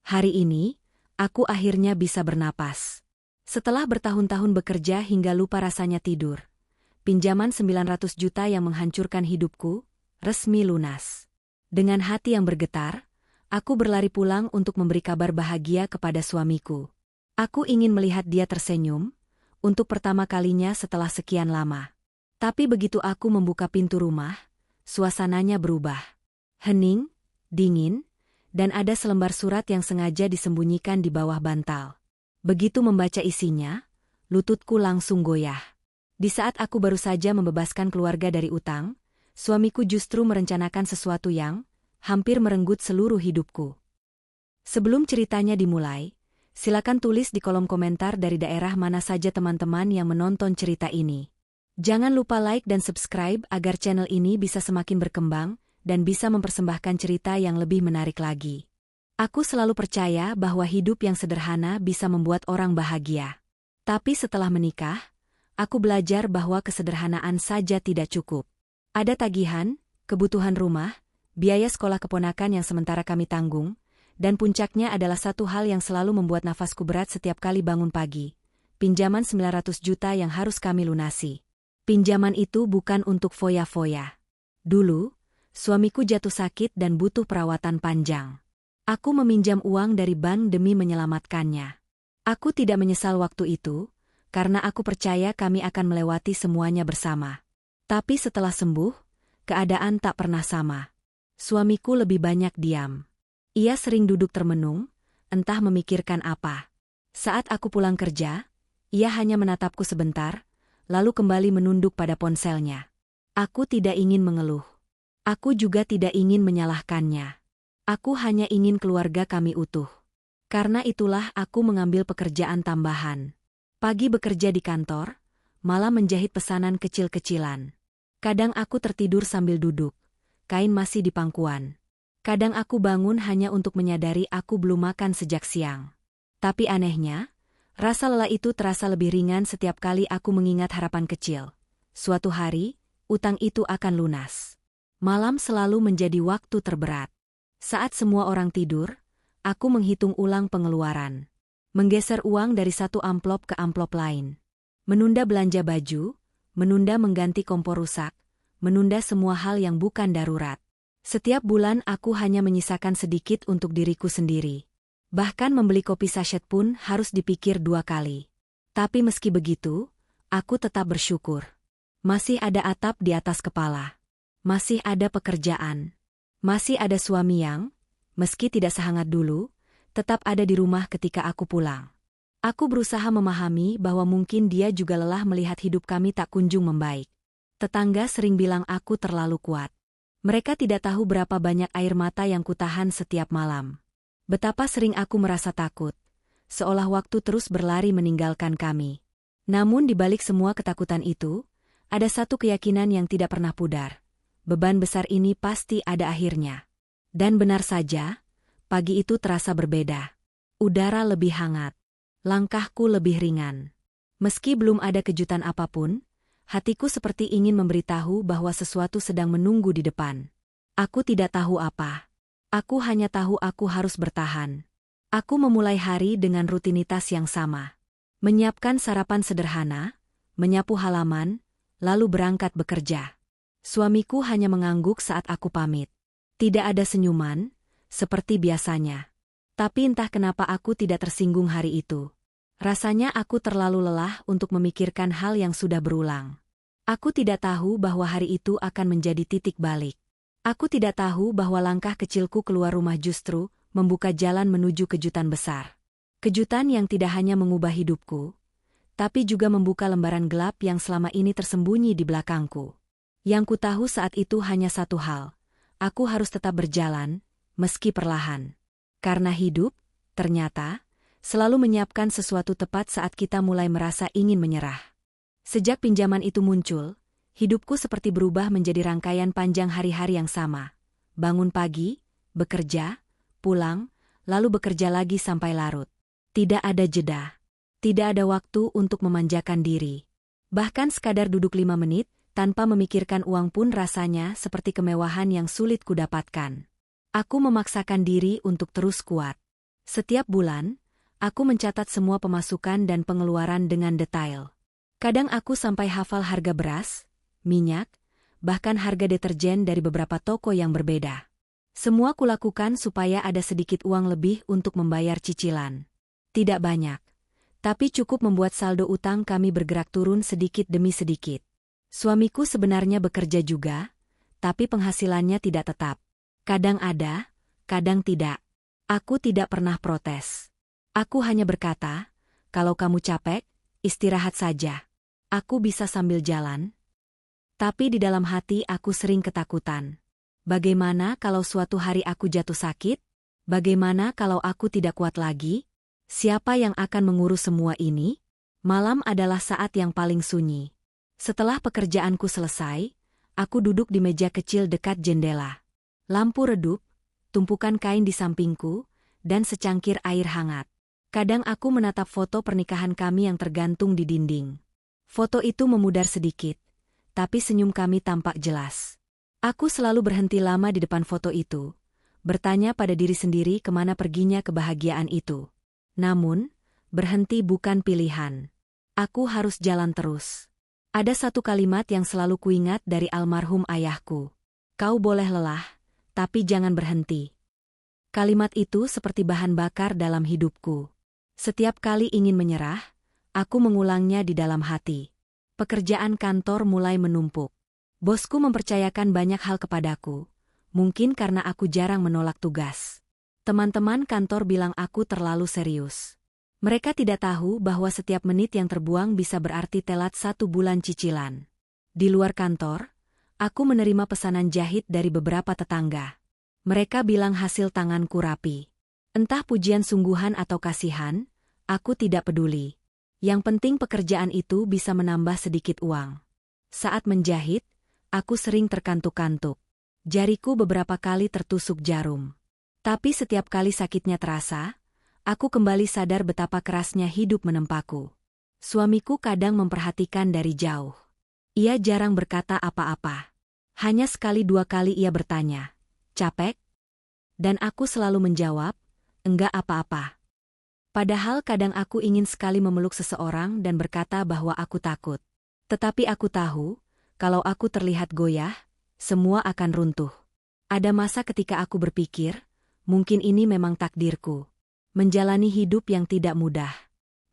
Hari ini, aku akhirnya bisa bernapas. Setelah bertahun-tahun bekerja hingga lupa rasanya tidur, pinjaman 900 juta yang menghancurkan hidupku, resmi lunas. Dengan hati yang bergetar, aku berlari pulang untuk memberi kabar bahagia kepada suamiku. Aku ingin melihat dia tersenyum, untuk pertama kalinya setelah sekian lama. Tapi begitu aku membuka pintu rumah, suasananya berubah. Hening, dingin, dan ada selembar surat yang sengaja disembunyikan di bawah bantal. Begitu membaca isinya, lututku langsung goyah. Di saat aku baru saja membebaskan keluarga dari utang, suamiku justru merencanakan sesuatu yang hampir merenggut seluruh hidupku. Sebelum ceritanya dimulai, silakan tulis di kolom komentar dari daerah mana saja teman-teman yang menonton cerita ini. Jangan lupa like dan subscribe agar channel ini bisa semakin berkembang dan bisa mempersembahkan cerita yang lebih menarik lagi. Aku selalu percaya bahwa hidup yang sederhana bisa membuat orang bahagia. Tapi setelah menikah, aku belajar bahwa kesederhanaan saja tidak cukup. Ada tagihan, kebutuhan rumah, biaya sekolah keponakan yang sementara kami tanggung, dan puncaknya adalah satu hal yang selalu membuat nafasku berat setiap kali bangun pagi. Pinjaman 900 juta yang harus kami lunasi. Pinjaman itu bukan untuk foya-foya. Dulu, suamiku jatuh sakit dan butuh perawatan panjang. Aku meminjam uang dari bank demi menyelamatkannya. Aku tidak menyesal waktu itu, karena aku percaya kami akan melewati semuanya bersama. Tapi setelah sembuh, keadaan tak pernah sama. Suamiku lebih banyak diam. Ia sering duduk termenung, entah memikirkan apa. Saat aku pulang kerja, ia hanya menatapku sebentar, lalu kembali menunduk pada ponselnya. Aku tidak ingin mengeluh. Aku juga tidak ingin menyalahkannya. Aku hanya ingin keluarga kami utuh. Karena itulah aku mengambil pekerjaan tambahan. Pagi bekerja di kantor, malam menjahit pesanan kecil-kecilan. Kadang aku tertidur sambil duduk, kain masih di pangkuan. Kadang aku bangun hanya untuk menyadari aku belum makan sejak siang. Tapi anehnya, rasa lelah itu terasa lebih ringan setiap kali aku mengingat harapan kecil. Suatu hari, utang itu akan lunas. Malam selalu menjadi waktu terberat. Saat semua orang tidur, aku menghitung ulang pengeluaran. Menggeser uang dari satu amplop ke amplop lain. Menunda belanja baju, menunda mengganti kompor rusak, menunda semua hal yang bukan darurat. Setiap bulan aku hanya menyisakan sedikit untuk diriku sendiri. Bahkan membeli kopi sachet pun harus dipikir 2 kali. Tapi meski begitu, aku tetap bersyukur. Masih ada atap di atas kepala. Masih ada pekerjaan. Masih ada suami yang, meski tidak sehangat dulu, tetap ada di rumah ketika aku pulang. Aku berusaha memahami bahwa mungkin dia juga lelah melihat hidup kami tak kunjung membaik. Tetangga sering bilang aku terlalu kuat. Mereka tidak tahu berapa banyak air mata yang kutahan setiap malam. Betapa sering aku merasa takut, seolah waktu terus berlari meninggalkan kami. Namun di balik semua ketakutan itu, ada satu keyakinan yang tidak pernah pudar. Beban besar ini pasti ada akhirnya. Dan benar saja, pagi itu terasa berbeda. Udara lebih hangat. Langkahku lebih ringan. Meski belum ada kejutan apapun, hatiku seperti ingin memberitahu bahwa sesuatu sedang menunggu di depan. Aku tidak tahu apa. Aku hanya tahu aku harus bertahan. Aku memulai hari dengan rutinitas yang sama. Menyiapkan sarapan sederhana, menyapu halaman, lalu berangkat bekerja. Suamiku hanya mengangguk saat aku pamit. Tidak ada senyuman, seperti biasanya. Tapi entah kenapa aku tidak tersinggung hari itu. Rasanya aku terlalu lelah untuk memikirkan hal yang sudah berulang. Aku tidak tahu bahwa hari itu akan menjadi titik balik. Aku tidak tahu bahwa langkah kecilku keluar rumah justru membuka jalan menuju kejutan besar. Kejutan yang tidak hanya mengubah hidupku, tapi juga membuka lembaran gelap yang selama ini tersembunyi di belakangku. Yang ku tahu saat itu hanya satu hal. Aku harus tetap berjalan, meski perlahan. Karena hidup, ternyata, selalu menyiapkan sesuatu tepat saat kita mulai merasa ingin menyerah. Sejak pinjaman itu muncul, hidupku seperti berubah menjadi rangkaian panjang hari-hari yang sama. Bangun pagi, bekerja, pulang, lalu bekerja lagi sampai larut. Tidak ada jeda. Tidak ada waktu untuk memanjakan diri. Bahkan sekadar duduk 5 menit, tanpa memikirkan uang pun rasanya seperti kemewahan yang sulit kudapatkan. Aku memaksakan diri untuk terus kuat. Setiap bulan, aku mencatat semua pemasukan dan pengeluaran dengan detail. Kadang aku sampai hafal harga beras, minyak, bahkan harga deterjen dari beberapa toko yang berbeda. Semua kulakukan supaya ada sedikit uang lebih untuk membayar cicilan. Tidak banyak, tapi cukup membuat saldo utang kami bergerak turun sedikit demi sedikit. Suamiku sebenarnya bekerja juga, tapi penghasilannya tidak tetap. Kadang ada, kadang tidak. Aku tidak pernah protes. Aku hanya berkata, kalau kamu capek, istirahat saja. Aku bisa sambil jalan. Tapi di dalam hati aku sering ketakutan. Bagaimana kalau suatu hari aku jatuh sakit? Bagaimana kalau aku tidak kuat lagi? Siapa yang akan mengurus semua ini? Malam adalah saat yang paling sunyi. Setelah pekerjaanku selesai, aku duduk di meja kecil dekat jendela. Lampu redup, tumpukan kain di sampingku, dan secangkir air hangat. Kadang aku menatap foto pernikahan kami yang tergantung di dinding. Foto itu memudar sedikit, tapi senyum kami tampak jelas. Aku selalu berhenti lama di depan foto itu, bertanya pada diri sendiri kemana perginya kebahagiaan itu. Namun, berhenti bukan pilihan. Aku harus jalan terus. Ada satu kalimat yang selalu kuingat dari almarhum ayahku. Kau boleh lelah, tapi jangan berhenti. Kalimat itu seperti bahan bakar dalam hidupku. Setiap kali ingin menyerah, aku mengulangnya di dalam hati. Pekerjaan kantor mulai menumpuk. Bosku mempercayakan banyak hal kepadaku, mungkin karena aku jarang menolak tugas. Teman-teman kantor bilang aku terlalu serius. Mereka tidak tahu bahwa setiap menit yang terbuang bisa berarti telat 1 bulan cicilan. Di luar kantor, aku menerima pesanan jahit dari beberapa tetangga. Mereka bilang hasil tanganku rapi. Entah pujian sungguhan atau kasihan, aku tidak peduli. Yang penting pekerjaan itu bisa menambah sedikit uang. Saat menjahit, aku sering terkantuk-kantuk. Jariku beberapa kali tertusuk jarum. Tapi setiap kali sakitnya terasa, aku kembali sadar betapa kerasnya hidup menempaku. Suamiku kadang memperhatikan dari jauh. Ia jarang berkata apa-apa. Hanya sekali dua kali ia bertanya, "Capek?" Dan aku selalu menjawab, "Enggak apa-apa." Padahal kadang aku ingin sekali memeluk seseorang dan berkata bahwa aku takut. Tetapi aku tahu, kalau aku terlihat goyah, semua akan runtuh. Ada masa ketika aku berpikir, mungkin ini memang takdirku. Menjalani hidup yang tidak mudah.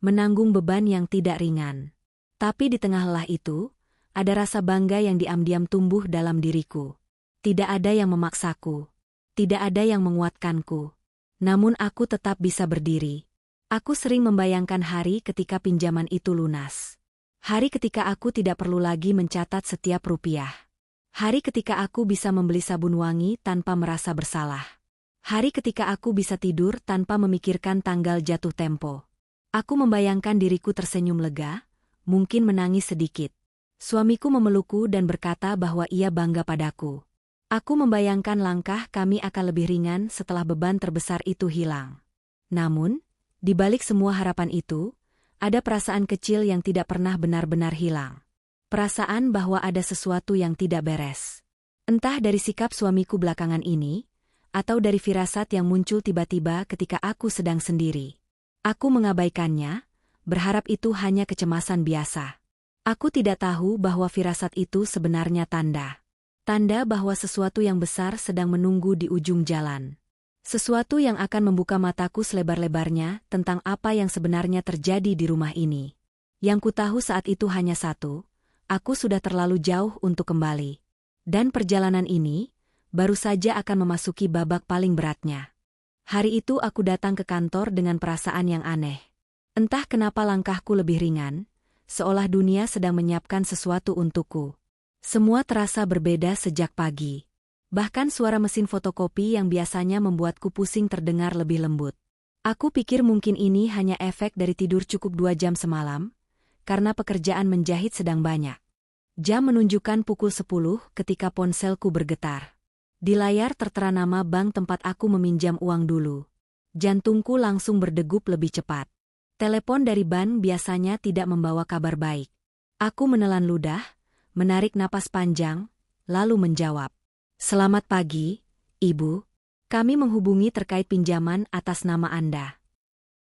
Menanggung beban yang tidak ringan. Tapi di tengah lelah itu, ada rasa bangga yang diam-diam tumbuh dalam diriku. Tidak ada yang memaksaku. Tidak ada yang menguatkanku. Namun aku tetap bisa berdiri. Aku sering membayangkan hari ketika pinjaman itu lunas. Hari ketika aku tidak perlu lagi mencatat setiap rupiah. Hari ketika aku bisa membeli sabun wangi tanpa merasa bersalah. Hari ketika aku bisa tidur tanpa memikirkan tanggal jatuh tempo. Aku membayangkan diriku tersenyum lega, mungkin menangis sedikit. Suamiku memelukku dan berkata bahwa ia bangga padaku. Aku membayangkan langkah kami akan lebih ringan setelah beban terbesar itu hilang. Namun, di balik semua harapan itu, ada perasaan kecil yang tidak pernah benar-benar hilang. Perasaan bahwa ada sesuatu yang tidak beres. Entah dari sikap suamiku belakangan ini, atau dari firasat yang muncul tiba-tiba ketika aku sedang sendiri. Aku mengabaikannya, berharap itu hanya kecemasan biasa. Aku tidak tahu bahwa firasat itu sebenarnya tanda. Tanda bahwa sesuatu yang besar sedang menunggu di ujung jalan. Sesuatu yang akan membuka mataku selebar-lebarnya tentang apa yang sebenarnya terjadi di rumah ini. Yang ku tahu saat itu hanya satu, aku sudah terlalu jauh untuk kembali. Dan perjalanan ini, baru saja akan memasuki babak paling beratnya. Hari itu aku datang ke kantor dengan perasaan yang aneh. Entah kenapa langkahku lebih ringan, seolah dunia sedang menyiapkan sesuatu untukku. Semua terasa berbeda sejak pagi. Bahkan suara mesin fotokopi yang biasanya membuatku pusing terdengar lebih lembut. Aku pikir mungkin ini hanya efek dari tidur cukup 2 jam semalam, karena pekerjaan menjahit sedang banyak. Jam menunjukkan pukul 10 ketika ponselku bergetar. Di layar tertera nama bank tempat aku meminjam uang dulu. Jantungku langsung berdegup lebih cepat. Telepon dari bank biasanya tidak membawa kabar baik. Aku menelan ludah, menarik napas panjang, lalu menjawab. "Selamat pagi, Ibu." Kami menghubungi terkait pinjaman atas nama Anda.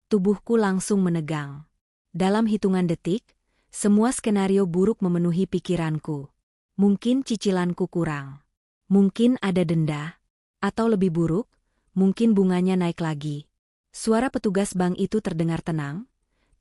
Tubuhku langsung menegang. Dalam hitungan detik, semua skenario buruk memenuhi pikiranku. Mungkin cicilanku kurang. Mungkin ada denda. Atau lebih buruk, mungkin bunganya naik lagi. Suara petugas bank itu terdengar tenang,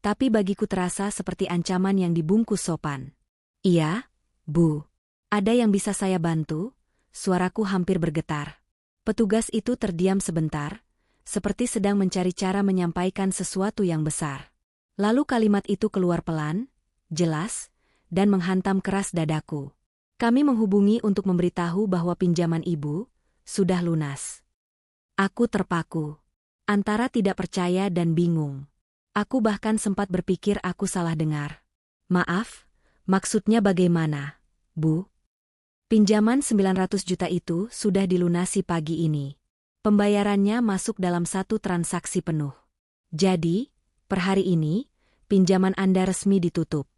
tapi bagiku terasa seperti ancaman yang dibungkus sopan. Iya, Bu. Ada yang bisa saya bantu? Suaraku hampir bergetar. Petugas itu terdiam sebentar, seperti sedang mencari cara menyampaikan sesuatu yang besar. Lalu kalimat itu keluar pelan, jelas, dan menghantam keras dadaku. Kami menghubungi untuk memberitahu bahwa pinjaman Ibu sudah lunas. Aku terpaku. Antara tidak percaya dan bingung. Aku bahkan sempat berpikir aku salah dengar. Maaf, maksudnya bagaimana, Bu? Pinjaman 900 juta itu sudah dilunasi pagi ini. Pembayarannya masuk dalam satu transaksi penuh. Jadi, per hari ini, pinjaman Anda resmi ditutup.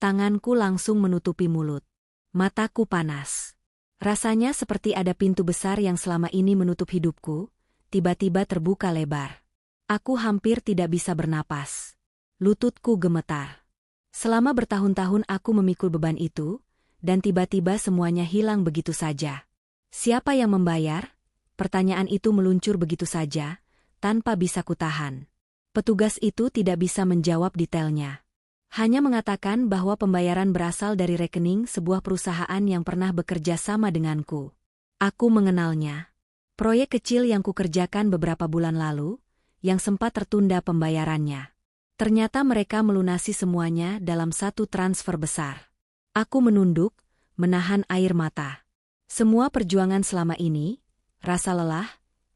Tanganku langsung menutupi mulut. Mataku panas. Rasanya seperti ada pintu besar yang selama ini menutup hidupku, tiba-tiba terbuka lebar. Aku hampir tidak bisa bernapas. Lututku gemetar. Selama bertahun-tahun aku memikul beban itu, dan tiba-tiba semuanya hilang begitu saja. Siapa yang membayar? Pertanyaan itu meluncur begitu saja, tanpa bisa kutahan. Petugas itu tidak bisa menjawab detailnya. Hanya mengatakan bahwa pembayaran berasal dari rekening sebuah perusahaan yang pernah bekerja sama denganku. Aku mengenalnya. Proyek kecil yang kukerjakan beberapa bulan lalu, yang sempat tertunda pembayarannya. Ternyata mereka melunasi semuanya dalam satu transfer besar. Aku menunduk, menahan air mata. Semua perjuangan selama ini, rasa lelah,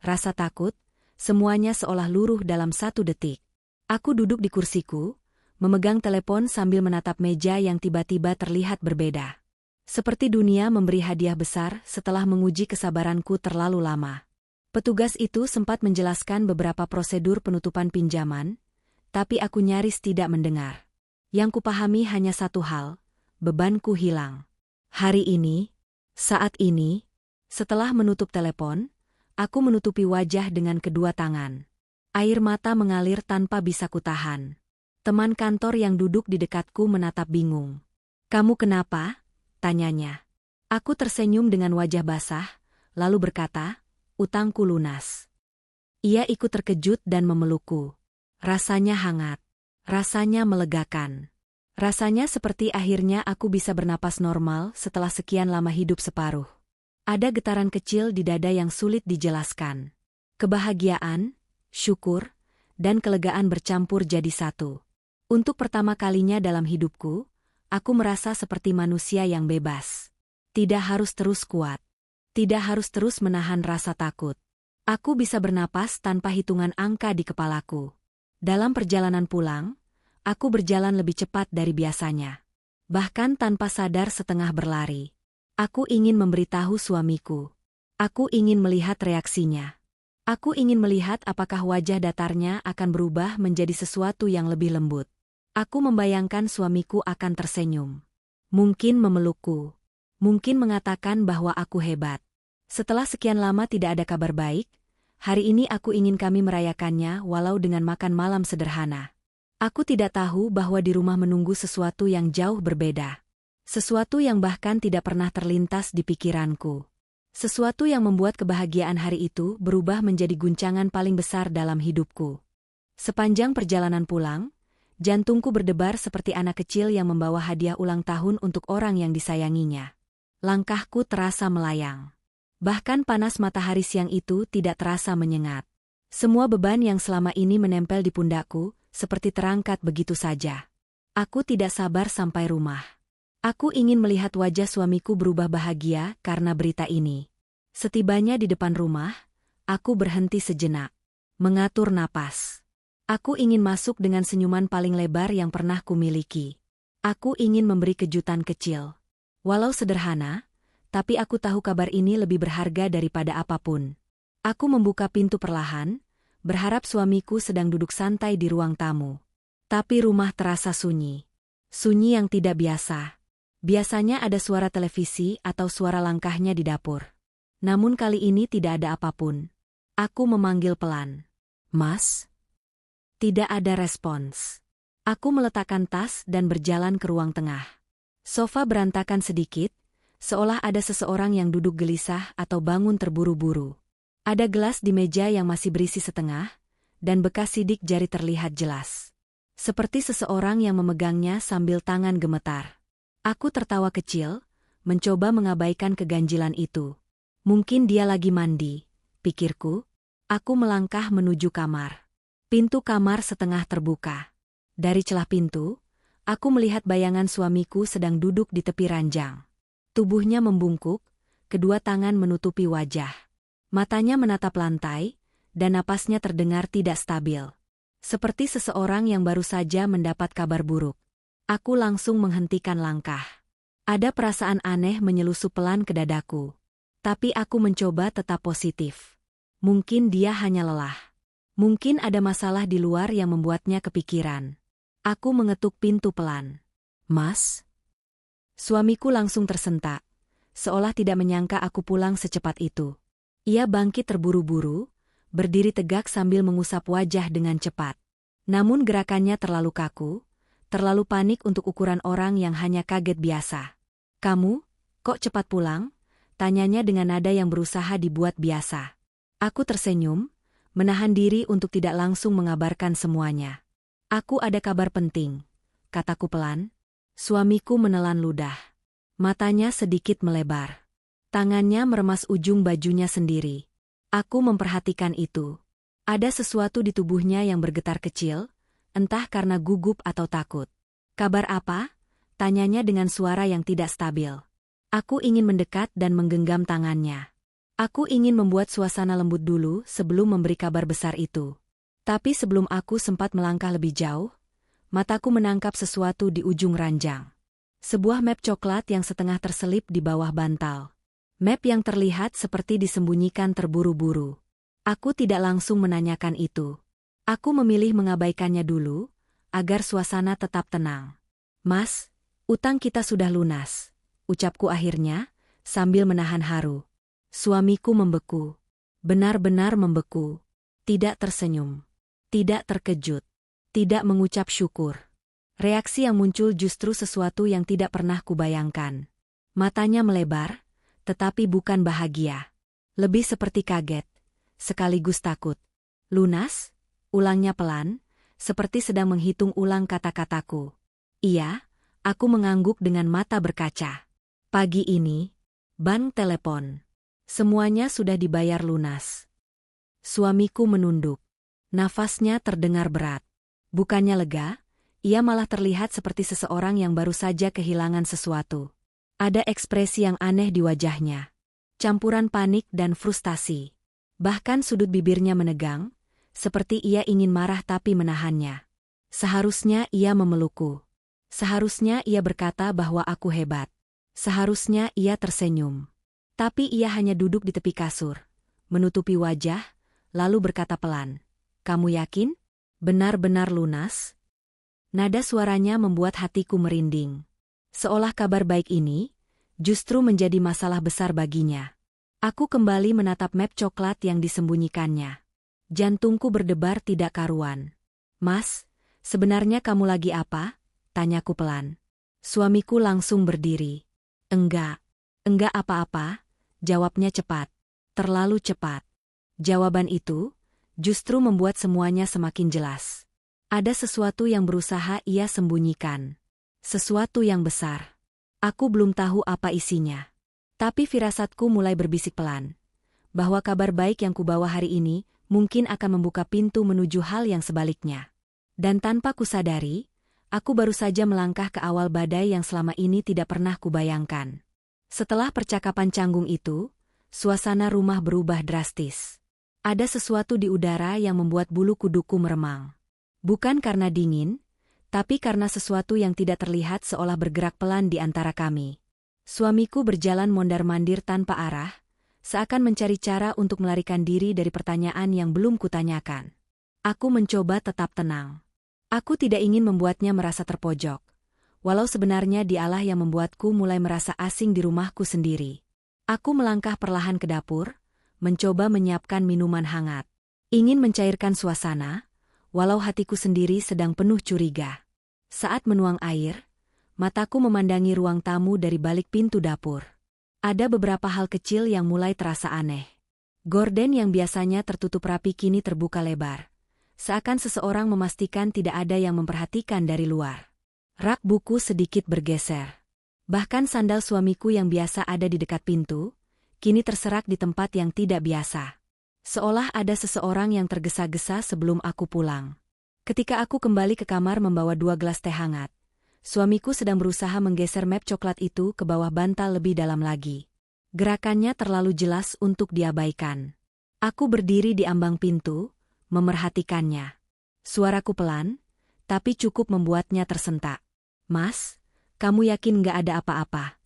rasa takut, semuanya seolah luruh dalam satu detik. Aku duduk di kursiku, memegang telepon sambil menatap meja yang tiba-tiba terlihat berbeda. Seperti dunia memberi hadiah besar setelah menguji kesabaranku terlalu lama. Petugas itu sempat menjelaskan beberapa prosedur penutupan pinjaman, tapi aku nyaris tidak mendengar. Yang kupahami hanya satu hal, bebanku hilang. Hari ini, saat ini, setelah menutup telepon, aku menutupi wajah dengan kedua tangan. Air mata mengalir tanpa bisa kutahan. Teman kantor yang duduk di dekatku menatap bingung. "Kamu kenapa?" tanyanya. Aku tersenyum dengan wajah basah, lalu berkata, "Utangku lunas." Ia ikut terkejut dan memelukku. Rasanya hangat. Rasanya melegakan. Rasanya seperti akhirnya aku bisa bernapas normal setelah sekian lama hidup separuh. Ada getaran kecil di dada yang sulit dijelaskan. Kebahagiaan, syukur, dan kelegaan bercampur jadi satu. Untuk pertama kalinya dalam hidupku, aku merasa seperti manusia yang bebas. Tidak harus terus kuat. Tidak harus terus menahan rasa takut. Aku bisa bernapas tanpa hitungan angka di kepalaku. Dalam perjalanan pulang, aku berjalan lebih cepat dari biasanya. Bahkan tanpa sadar setengah berlari. Aku ingin memberitahu suamiku. Aku ingin melihat reaksinya. Aku ingin melihat apakah wajah datarnya akan berubah menjadi sesuatu yang lebih lembut. Aku membayangkan suamiku akan tersenyum. Mungkin memelukku. Mungkin mengatakan bahwa aku hebat. Setelah sekian lama tidak ada kabar baik, hari ini aku ingin kami merayakannya walau dengan makan malam sederhana. Aku tidak tahu bahwa di rumah menunggu sesuatu yang jauh berbeda. Sesuatu yang bahkan tidak pernah terlintas di pikiranku. Sesuatu yang membuat kebahagiaan hari itu berubah menjadi guncangan paling besar dalam hidupku. Sepanjang perjalanan pulang, jantungku berdebar seperti anak kecil yang membawa hadiah ulang tahun untuk orang yang disayanginya. Langkahku terasa melayang. Bahkan panas matahari siang itu tidak terasa menyengat. Semua beban yang selama ini menempel di pundakku, seperti terangkat begitu saja. Aku tidak sabar sampai rumah. Aku ingin melihat wajah suamiku berubah bahagia karena berita ini. Setibanya di depan rumah, aku berhenti sejenak. Mengatur napas. Aku ingin masuk dengan senyuman paling lebar yang pernah kumiliki. Aku ingin memberi kejutan kecil. Walau sederhana, tapi aku tahu kabar ini lebih berharga daripada apapun. Aku membuka pintu perlahan, berharap suamiku sedang duduk santai di ruang tamu. Tapi rumah terasa sunyi. Sunyi yang tidak biasa. Biasanya ada suara televisi atau suara langkahnya di dapur. Namun kali ini tidak ada apapun. Aku memanggil pelan. Mas? Tidak ada respons. Aku meletakkan tas dan berjalan ke ruang tengah. Sofa berantakan sedikit, seolah ada seseorang yang duduk gelisah atau bangun terburu-buru. Ada gelas di meja yang masih berisi setengah, dan bekas sidik jari terlihat jelas. Seperti seseorang yang memegangnya sambil tangan gemetar. Aku tertawa kecil, mencoba mengabaikan keganjilan itu. Mungkin dia lagi mandi, pikirku. Aku melangkah menuju kamar. Pintu kamar setengah terbuka. Dari celah pintu, aku melihat bayangan suamiku sedang duduk di tepi ranjang. Tubuhnya membungkuk, kedua tangan menutupi wajah. Matanya menatap lantai, dan napasnya terdengar tidak stabil. Seperti seseorang yang baru saja mendapat kabar buruk. Aku langsung menghentikan langkah. Ada perasaan aneh menyelusup pelan ke dadaku. Tapi aku mencoba tetap positif. Mungkin dia hanya lelah. Mungkin ada masalah di luar yang membuatnya kepikiran. Aku mengetuk pintu pelan. Mas? Suamiku langsung tersentak, seolah tidak menyangka aku pulang secepat itu. Ia bangkit terburu-buru, berdiri tegak sambil mengusap wajah dengan cepat. Namun gerakannya terlalu kaku, terlalu panik untuk ukuran orang yang hanya kaget biasa. Kamu, kok cepat pulang? Tanyanya dengan nada yang berusaha dibuat biasa. Aku tersenyum, menahan diri untuk tidak langsung mengabarkan semuanya. Aku ada kabar penting, kataku pelan. Suamiku menelan ludah. Matanya sedikit melebar. Tangannya meremas ujung bajunya sendiri. Aku memperhatikan itu. Ada sesuatu di tubuhnya yang bergetar kecil, entah karena gugup atau takut. Kabar apa? Tanyanya dengan suara yang tidak stabil. Aku ingin mendekat dan menggenggam tangannya. Aku ingin membuat suasana lembut dulu sebelum memberi kabar besar itu. Tapi sebelum aku sempat melangkah lebih jauh, mataku menangkap sesuatu di ujung ranjang. Sebuah map coklat yang setengah terselip di bawah bantal. Map yang terlihat seperti disembunyikan terburu-buru. Aku tidak langsung menanyakan itu. Aku memilih mengabaikannya dulu, agar suasana tetap tenang. Mas, utang kita sudah lunas, ucapku akhirnya, sambil menahan haru. Suamiku membeku. Benar-benar membeku. Tidak tersenyum. Tidak terkejut. Tidak mengucap syukur. Reaksi yang muncul justru sesuatu yang tidak pernah kubayangkan. Matanya melebar, tetapi bukan bahagia. Lebih seperti kaget, sekaligus takut. Lunas? Ulangnya pelan, seperti sedang menghitung ulang kata-kataku. Iya, aku mengangguk dengan mata berkaca. Pagi ini, bank telepon. Semuanya sudah dibayar lunas. Suamiku menunduk. Nafasnya terdengar berat. Bukannya lega, ia malah terlihat seperti seseorang yang baru saja kehilangan sesuatu. Ada ekspresi yang aneh di wajahnya. Campuran panik dan frustasi. Bahkan sudut bibirnya menegang, seperti ia ingin marah tapi menahannya. Seharusnya ia memelukku. Seharusnya ia berkata bahwa aku hebat. Seharusnya ia tersenyum. Tapi ia hanya duduk di tepi kasur, menutupi wajah, lalu berkata pelan, "Kamu yakin? Benar-benar lunas?" Nada suaranya membuat hatiku merinding. Seolah kabar baik ini, justru menjadi masalah besar baginya. Aku kembali menatap map coklat yang disembunyikannya. Jantungku berdebar tidak karuan. "Mas, sebenarnya kamu lagi apa?" tanyaku pelan. Suamiku langsung berdiri. Enggak apa-apa." Jawabnya cepat. Terlalu cepat. Jawaban itu justru membuat semuanya semakin jelas. Ada sesuatu yang berusaha ia sembunyikan. Sesuatu yang besar. Aku belum tahu apa isinya. Tapi firasatku mulai berbisik pelan. Bahwa kabar baik yang kubawa hari ini mungkin akan membuka pintu menuju hal yang sebaliknya. Dan tanpa kusadari, aku baru saja melangkah ke awal badai yang selama ini tidak pernah kubayangkan. Setelah percakapan canggung itu, suasana rumah berubah drastis. Ada sesuatu di udara yang membuat bulu kuduku meremang. Bukan karena dingin, tapi karena sesuatu yang tidak terlihat seolah bergerak pelan di antara kami. Suamiku berjalan mondar-mandir tanpa arah, seakan mencari cara untuk melarikan diri dari pertanyaan yang belum kutanyakan. Aku mencoba tetap tenang. Aku tidak ingin membuatnya merasa terpojok. Walau sebenarnya dialah yang membuatku mulai merasa asing di rumahku sendiri. Aku melangkah perlahan ke dapur, mencoba menyiapkan minuman hangat. Ingin mencairkan suasana, walau hatiku sendiri sedang penuh curiga. Saat menuang air, mataku memandangi ruang tamu dari balik pintu dapur. Ada beberapa hal kecil yang mulai terasa aneh. Gorden yang biasanya tertutup rapi kini terbuka lebar. Seakan seseorang memastikan tidak ada yang memperhatikan dari luar. Rak buku sedikit bergeser. Bahkan sandal suamiku yang biasa ada di dekat pintu, kini terserak di tempat yang tidak biasa. Seolah ada seseorang yang tergesa-gesa sebelum aku pulang. Ketika aku kembali ke kamar membawa 2 gelas teh hangat, suamiku sedang berusaha menggeser map coklat itu ke bawah bantal lebih dalam lagi. Gerakannya terlalu jelas untuk diabaikan. Aku berdiri di ambang pintu, memerhatikannya. Suaraku pelan, tapi cukup membuatnya tersentak. "Mas, kamu yakin nggak ada apa-apa?"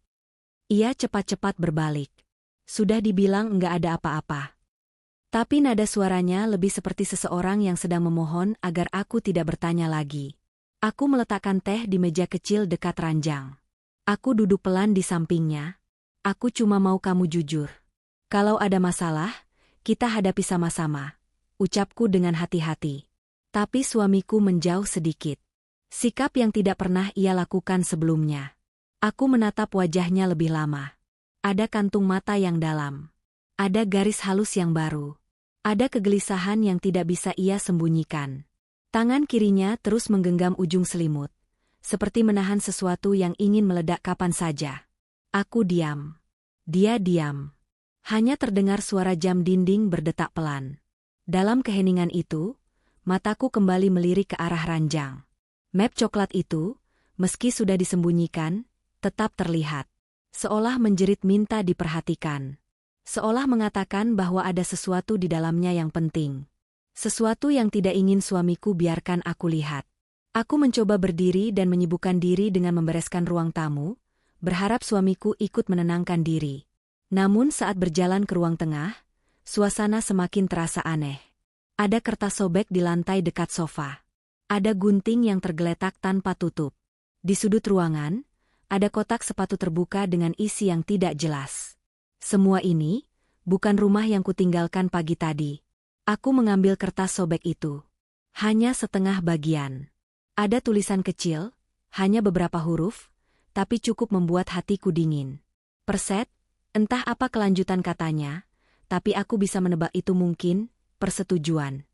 Ia cepat-cepat berbalik. "Sudah dibilang nggak ada apa-apa." Tapi nada suaranya lebih seperti seseorang yang sedang memohon agar aku tidak bertanya lagi. Aku meletakkan teh di meja kecil dekat ranjang. Aku duduk pelan di sampingnya. "Aku cuma mau kamu jujur. Kalau ada masalah, kita hadapi sama-sama," ucapku dengan hati-hati. Tapi suamiku menjauh sedikit. Sikap yang tidak pernah ia lakukan sebelumnya. Aku menatap wajahnya lebih lama. Ada kantung mata yang dalam. Ada garis halus yang baru. Ada kegelisahan yang tidak bisa ia sembunyikan. Tangan kirinya terus menggenggam ujung selimut, seperti menahan sesuatu yang ingin meledak kapan saja. Aku diam. Dia diam. Hanya terdengar suara jam dinding berdetak pelan. Dalam keheningan itu, mataku kembali melirik ke arah ranjang. Map coklat itu, meski sudah disembunyikan, tetap terlihat. Seolah menjerit minta diperhatikan. Seolah mengatakan bahwa ada sesuatu di dalamnya yang penting. Sesuatu yang tidak ingin suamiku biarkan aku lihat. Aku mencoba berdiri dan menyibukkan diri dengan membereskan ruang tamu, berharap suamiku ikut menenangkan diri. Namun saat berjalan ke ruang tengah, suasana semakin terasa aneh. Ada kertas sobek di lantai dekat sofa. Ada gunting yang tergeletak tanpa tutup. Di sudut ruangan, ada kotak sepatu terbuka dengan isi yang tidak jelas. Semua ini bukan rumah yang kutinggalkan pagi tadi. Aku mengambil kertas sobek itu. Hanya setengah bagian. Ada tulisan kecil, hanya beberapa huruf, tapi cukup membuat hatiku dingin. "Perset," entah apa kelanjutan katanya, tapi aku bisa menebak itu mungkin persetujuan.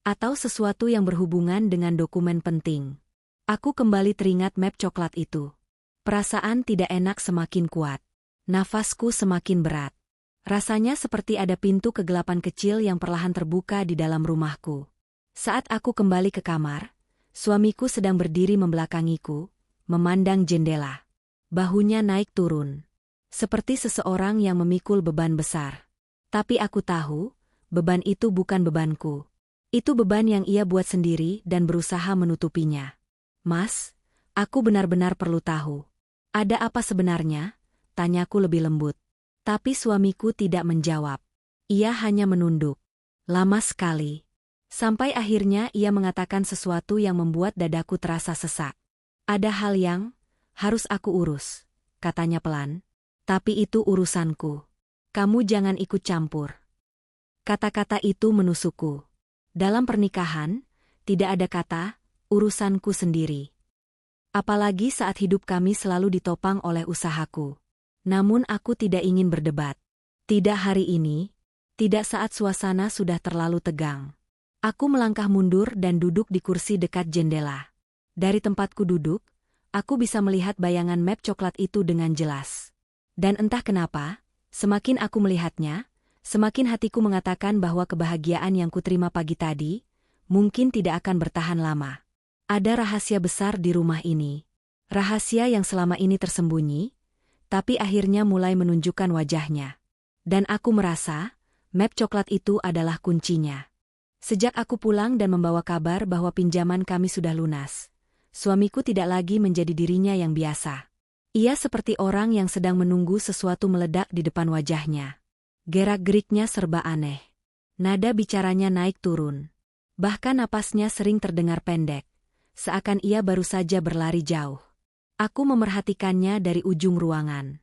Atau sesuatu yang berhubungan dengan dokumen penting. Aku kembali teringat map coklat itu. Perasaan tidak enak semakin kuat. Nafasku semakin berat. Rasanya seperti ada pintu kegelapan kecil yang perlahan terbuka di dalam rumahku. Saat aku kembali ke kamar, suamiku sedang berdiri membelakangiku, memandang jendela. Bahunya naik turun. Seperti seseorang yang memikul beban besar. Tapi aku tahu, beban itu bukan bebanku. Itu beban yang ia buat sendiri dan berusaha menutupinya. "Mas, aku benar-benar perlu tahu. Ada apa sebenarnya?" tanyaku lebih lembut. Tapi suamiku tidak menjawab. Ia hanya menunduk. Lama sekali. Sampai akhirnya ia mengatakan sesuatu yang membuat dadaku terasa sesak. "Ada hal yang harus aku urus," katanya pelan. "Tapi itu urusanku. Kamu jangan ikut campur." Kata-kata itu menusukku. Dalam pernikahan, tidak ada kata, urusanku sendiri. Apalagi saat hidup kami selalu ditopang oleh usahaku. Namun aku tidak ingin berdebat. Tidak hari ini, tidak saat suasana sudah terlalu tegang. Aku melangkah mundur dan duduk di kursi dekat jendela. Dari tempatku duduk, aku bisa melihat bayangan map coklat itu dengan jelas. Dan entah kenapa, semakin aku melihatnya, semakin hatiku mengatakan bahwa kebahagiaan yang kuterima pagi tadi, mungkin tidak akan bertahan lama. Ada rahasia besar di rumah ini. Rahasia yang selama ini tersembunyi, tapi akhirnya mulai menunjukkan wajahnya. Dan aku merasa, map coklat itu adalah kuncinya. Sejak aku pulang dan membawa kabar bahwa pinjaman kami sudah lunas, suamiku tidak lagi menjadi dirinya yang biasa. Ia seperti orang yang sedang menunggu sesuatu meledak di depan wajahnya. Gerak-geriknya serba aneh. Nada bicaranya naik turun. Bahkan napasnya sering terdengar pendek, seakan ia baru saja berlari jauh. Aku memerhatikannya dari ujung ruangan.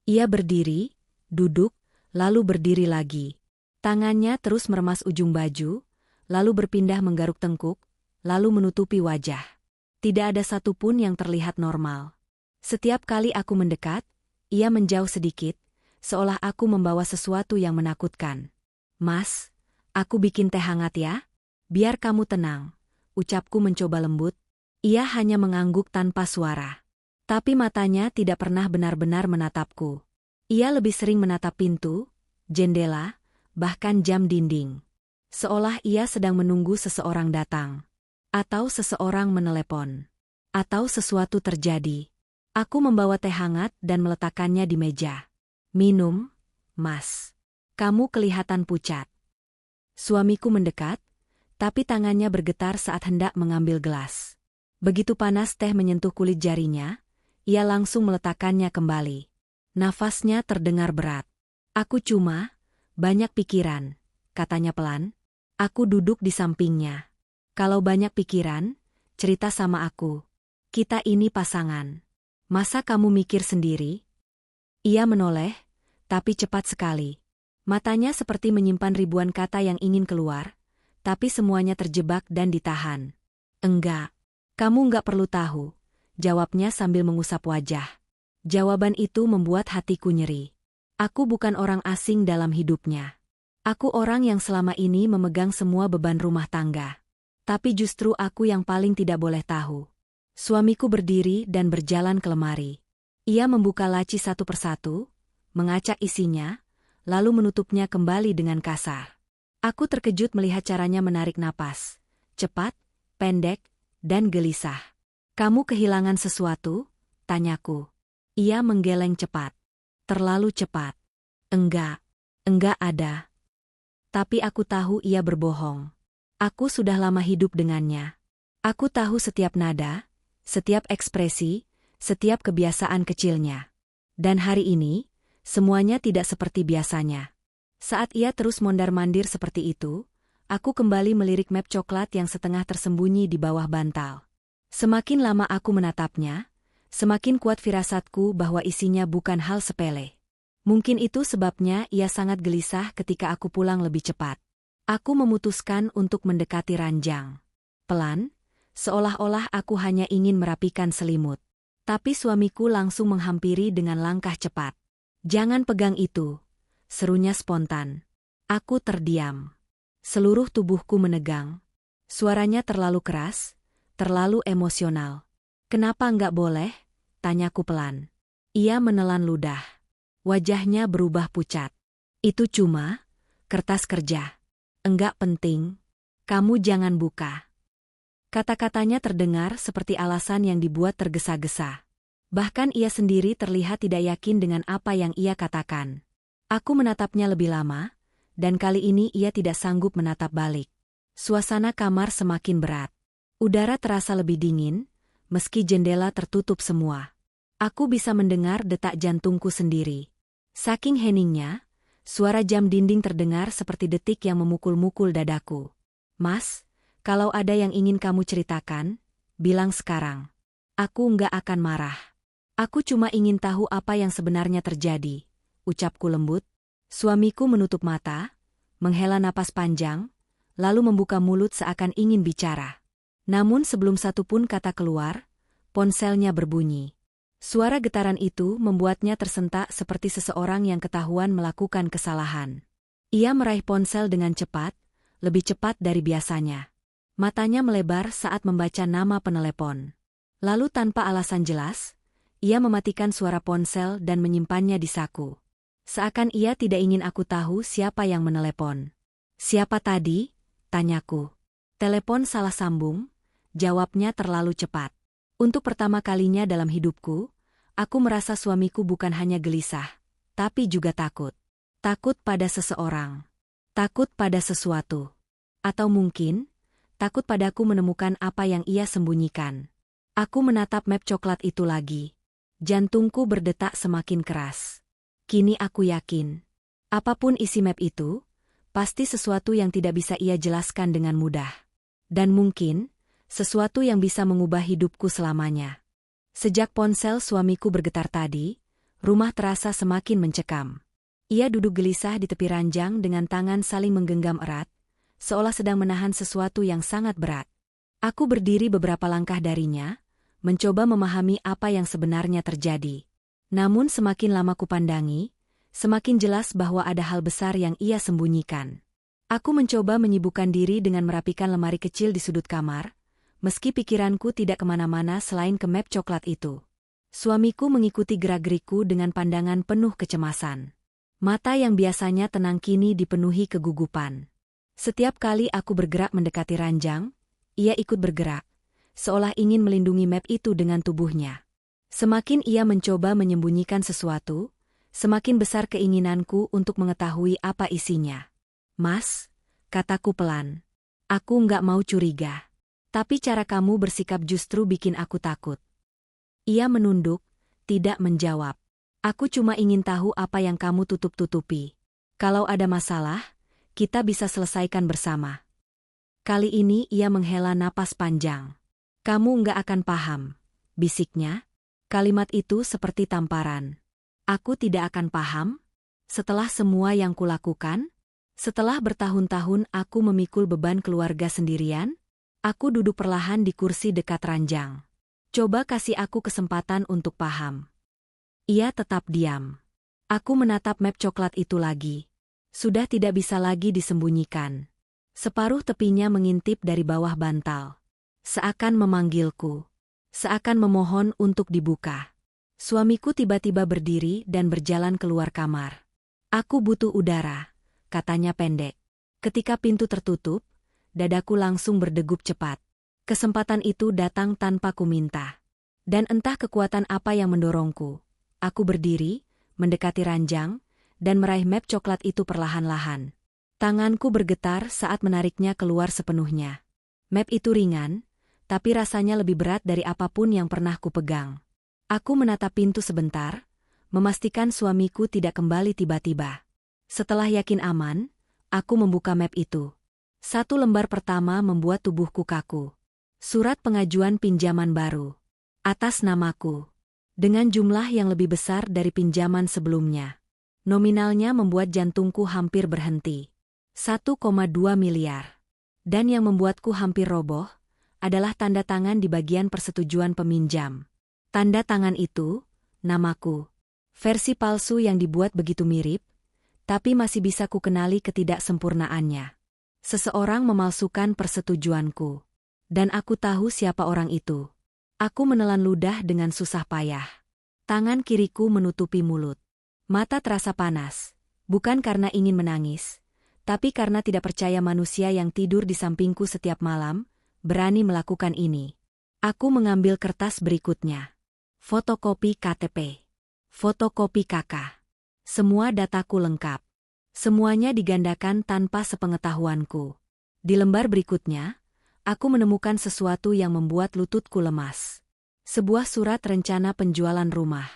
Ia berdiri, duduk, lalu berdiri lagi. Tangannya terus meremas ujung baju, lalu berpindah menggaruk tengkuk, lalu menutupi wajah. Tidak ada satupun yang terlihat normal. Setiap kali aku mendekat, ia menjauh sedikit, seolah aku membawa sesuatu yang menakutkan. "Mas, aku bikin teh hangat ya? Biar kamu tenang," ucapku mencoba lembut. Ia hanya mengangguk tanpa suara. Tapi matanya tidak pernah benar-benar menatapku. Ia lebih sering menatap pintu, jendela, bahkan jam dinding. Seolah ia sedang menunggu seseorang datang. Atau seseorang menelepon. Atau sesuatu terjadi. Aku membawa teh hangat dan meletakkannya di meja. "Minum, Mas. Kamu kelihatan pucat." Suamiku mendekat, tapi tangannya bergetar saat hendak mengambil gelas. Begitu panas teh menyentuh kulit jarinya, ia langsung meletakkannya kembali. Nafasnya terdengar berat. "Aku cuma banyak pikiran," katanya pelan. Aku duduk di sampingnya. "Kalau banyak pikiran, cerita sama aku. Kita ini pasangan. Masa kamu mikir sendiri?" Ia menoleh, tapi cepat sekali. Matanya seperti menyimpan ribuan kata yang ingin keluar, tapi semuanya terjebak dan ditahan. "Enggak. Kamu enggak perlu tahu," jawabnya sambil mengusap wajah. Jawaban itu membuat hatiku nyeri. Aku bukan orang asing dalam hidupnya. Aku orang yang selama ini memegang semua beban rumah tangga. Tapi justru aku yang paling tidak boleh tahu. Suamiku berdiri dan berjalan ke lemari. Ia membuka laci satu persatu, mengacak isinya, lalu menutupnya kembali dengan kasar. Aku terkejut melihat caranya menarik napas. Cepat, pendek, dan gelisah. "Kamu kehilangan sesuatu?" tanyaku. Ia menggeleng cepat. Terlalu cepat. Enggak ada." Tapi aku tahu ia berbohong. Aku sudah lama hidup dengannya. Aku tahu setiap nada, setiap ekspresi, setiap kebiasaan kecilnya. Dan hari ini, semuanya tidak seperti biasanya. Saat ia terus mondar-mandir seperti itu, aku kembali melirik map coklat yang setengah tersembunyi di bawah bantal. Semakin lama aku menatapnya, semakin kuat firasatku bahwa isinya bukan hal sepele. Mungkin itu sebabnya ia sangat gelisah ketika aku pulang lebih cepat. Aku memutuskan untuk mendekati ranjang. Pelan, seolah-olah aku hanya ingin merapikan selimut. Tapi suamiku langsung menghampiri dengan langkah cepat. "Jangan pegang itu," serunya spontan. Aku terdiam. Seluruh tubuhku menegang. Suaranya terlalu keras, terlalu emosional. "Kenapa enggak boleh?" tanyaku pelan. Ia menelan ludah. Wajahnya berubah pucat. "Itu cuma kertas kerja. Enggak penting. Kamu jangan buka." Kata-katanya terdengar seperti alasan yang dibuat tergesa-gesa. Bahkan ia sendiri terlihat tidak yakin dengan apa yang ia katakan. Aku menatapnya lebih lama, dan kali ini ia tidak sanggup menatap balik. Suasana kamar semakin berat. Udara terasa lebih dingin, meski jendela tertutup semua. Aku bisa mendengar detak jantungku sendiri. Saking heningnya, suara jam dinding terdengar seperti detik yang memukul-mukul dadaku. "Mas, kalau ada yang ingin kamu ceritakan, bilang sekarang. Aku nggak akan marah. Aku cuma ingin tahu apa yang sebenarnya terjadi," ucapku lembut. Suamiku menutup mata, menghela napas panjang, lalu membuka mulut seakan ingin bicara. Namun sebelum satu pun kata keluar, ponselnya berbunyi. Suara getaran itu membuatnya tersentak seperti seseorang yang ketahuan melakukan kesalahan. Ia meraih ponsel dengan cepat, lebih cepat dari biasanya. Matanya melebar saat membaca nama penelepon. Lalu tanpa alasan jelas, ia mematikan suara ponsel dan menyimpannya di saku. Seakan ia tidak ingin aku tahu siapa yang menelepon. "Siapa tadi?" tanyaku. "Telepon salah sambung," jawabnya terlalu cepat. Untuk pertama kalinya dalam hidupku, aku merasa suamiku bukan hanya gelisah, tapi juga takut. Takut pada seseorang. Takut pada sesuatu. Atau mungkin, takut padaku menemukan apa yang ia sembunyikan. Aku menatap map coklat itu lagi. Jantungku berdetak semakin keras. Kini aku yakin, apapun isi map itu, pasti sesuatu yang tidak bisa ia jelaskan dengan mudah. Dan mungkin, sesuatu yang bisa mengubah hidupku selamanya. Sejak ponsel suamiku bergetar tadi, rumah terasa semakin mencekam. Ia duduk gelisah di tepi ranjang dengan tangan saling menggenggam erat, seolah sedang menahan sesuatu yang sangat berat. Aku berdiri beberapa langkah darinya, mencoba memahami apa yang sebenarnya terjadi. Namun semakin lama kupandangi, semakin jelas bahwa ada hal besar yang ia sembunyikan. Aku mencoba menyibukkan diri dengan merapikan lemari kecil di sudut kamar, meski pikiranku tidak kemana-mana selain ke map coklat itu. Suamiku mengikuti gerak-gerikku dengan pandangan penuh kecemasan. Mata yang biasanya tenang kini dipenuhi kegugupan. Setiap kali aku bergerak mendekati ranjang, ia ikut bergerak, seolah ingin melindungi map itu dengan tubuhnya. Semakin ia mencoba menyembunyikan sesuatu, semakin besar keinginanku untuk mengetahui apa isinya. Mas, kataku pelan. Aku nggak mau curiga. Tapi cara kamu bersikap justru bikin aku takut. Ia menunduk, tidak menjawab. Aku cuma ingin tahu apa yang kamu tutup-tutupi. Kalau ada masalah, kita bisa selesaikan bersama. Kali ini ia menghela napas panjang. Kamu nggak akan paham, bisiknya. Kalimat itu seperti tamparan. Aku tidak akan paham? Setelah semua yang kulakukan? Setelah bertahun-tahun aku memikul beban keluarga sendirian? Aku duduk perlahan di kursi dekat ranjang. Coba kasih aku kesempatan untuk paham. Ia tetap diam. Aku menatap map coklat itu lagi. Sudah tidak bisa lagi disembunyikan. Separuh tepinya mengintip dari bawah bantal. Seakan memanggilku. Seakan memohon untuk dibuka. Suamiku tiba-tiba berdiri dan berjalan keluar kamar. Aku butuh udara, katanya pendek. Ketika pintu tertutup, dadaku langsung berdegup cepat. Kesempatan itu datang tanpa kuminta. Dan entah kekuatan apa yang mendorongku. Aku berdiri, mendekati ranjang, dan meraih map coklat itu perlahan-lahan. Tanganku bergetar saat menariknya keluar sepenuhnya. Map itu ringan, tapi rasanya lebih berat dari apapun yang pernah kupegang. Aku menatap pintu sebentar, memastikan suamiku tidak kembali tiba-tiba. Setelah yakin aman, aku membuka map itu. Satu lembar pertama membuat tubuhku kaku. Surat pengajuan pinjaman baru. Atas namaku. Dengan jumlah yang lebih besar dari pinjaman sebelumnya. Nominalnya membuat jantungku hampir berhenti. 1,2 miliar. Dan yang membuatku hampir roboh, adalah tanda tangan di bagian persetujuan peminjam. Tanda tangan itu, namaku. Versi palsu yang dibuat begitu mirip, tapi masih bisa kukenali ketidaksempurnaannya. Seseorang memalsukan persetujuanku. Dan aku tahu siapa orang itu. Aku menelan ludah dengan susah payah. Tangan kiriku menutupi mulut. Mata terasa panas, bukan karena ingin menangis, tapi karena tidak percaya manusia yang tidur di sampingku setiap malam, berani melakukan ini. Aku mengambil kertas berikutnya. Fotokopi KTP. Fotokopi KK. Semua dataku lengkap. Semuanya digandakan tanpa sepengetahuanku. Di lembar berikutnya, aku menemukan sesuatu yang membuat lututku lemas. Sebuah surat rencana penjualan rumah.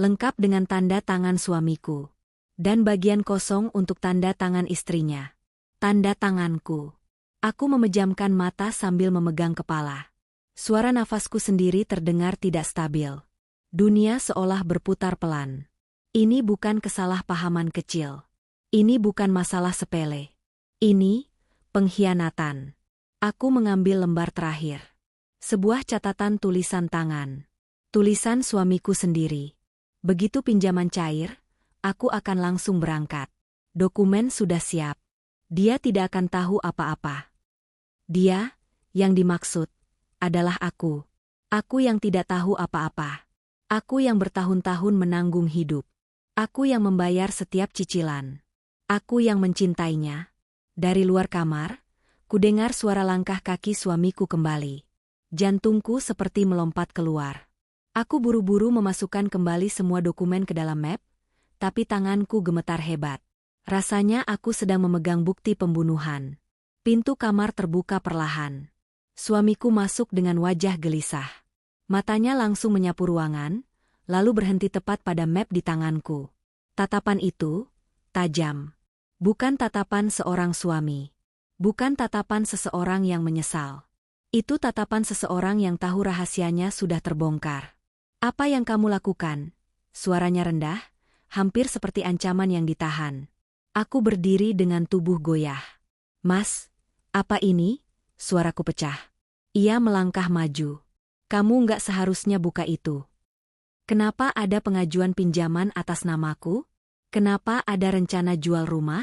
Lengkap dengan tanda tangan suamiku. Dan bagian kosong untuk tanda tangan istrinya. Tanda tanganku. Aku memejamkan mata sambil memegang kepala. Suara nafasku sendiri terdengar tidak stabil. Dunia seolah berputar pelan. Ini bukan kesalahpahaman kecil. Ini bukan masalah sepele. Ini pengkhianatan. Aku mengambil lembar terakhir. Sebuah catatan tulisan tangan. Tulisan suamiku sendiri. Begitu pinjaman cair, aku akan langsung berangkat. Dokumen sudah siap. Dia tidak akan tahu apa-apa. Dia, yang dimaksud, adalah aku. Aku yang tidak tahu apa-apa. Aku yang bertahun-tahun menanggung hidup. Aku yang membayar setiap cicilan. Aku yang mencintainya. Dari luar kamar, kudengar suara langkah kaki suamiku kembali. Jantungku seperti melompat keluar. Aku buru-buru memasukkan kembali semua dokumen ke dalam map, tapi tanganku gemetar hebat. Rasanya aku sedang memegang bukti pembunuhan. Pintu kamar terbuka perlahan. Suamiku masuk dengan wajah gelisah. Matanya langsung menyapu ruangan, lalu berhenti tepat pada map di tanganku. Tatapan itu, tajam. Bukan tatapan seorang suami. Bukan tatapan seseorang yang menyesal. Itu tatapan seseorang yang tahu rahasianya sudah terbongkar. Apa yang kamu lakukan? Suaranya rendah, hampir seperti ancaman yang ditahan. Aku berdiri dengan tubuh goyah. "Mas, apa ini?" Suaraku pecah. Ia melangkah maju. "Kamu nggak seharusnya buka itu. Kenapa ada pengajuan pinjaman atas namaku? Kenapa ada rencana jual rumah?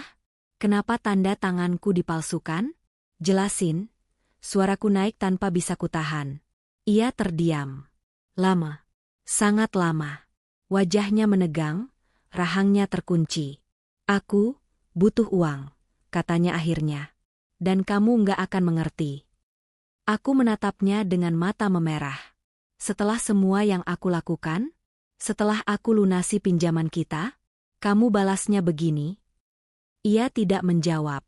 Kenapa tanda tanganku dipalsukan? Jelasin." Suaraku naik tanpa bisa kutahan. Ia terdiam. Lama. Sangat lama. Wajahnya menegang, rahangnya terkunci. "Aku butuh uang," katanya akhirnya. "Dan kamu nggak akan mengerti." Aku menatapnya dengan mata memerah. "Setelah semua yang aku lakukan? Setelah aku lunasi pinjaman kita? Kamu balasnya begini?" Ia tidak menjawab.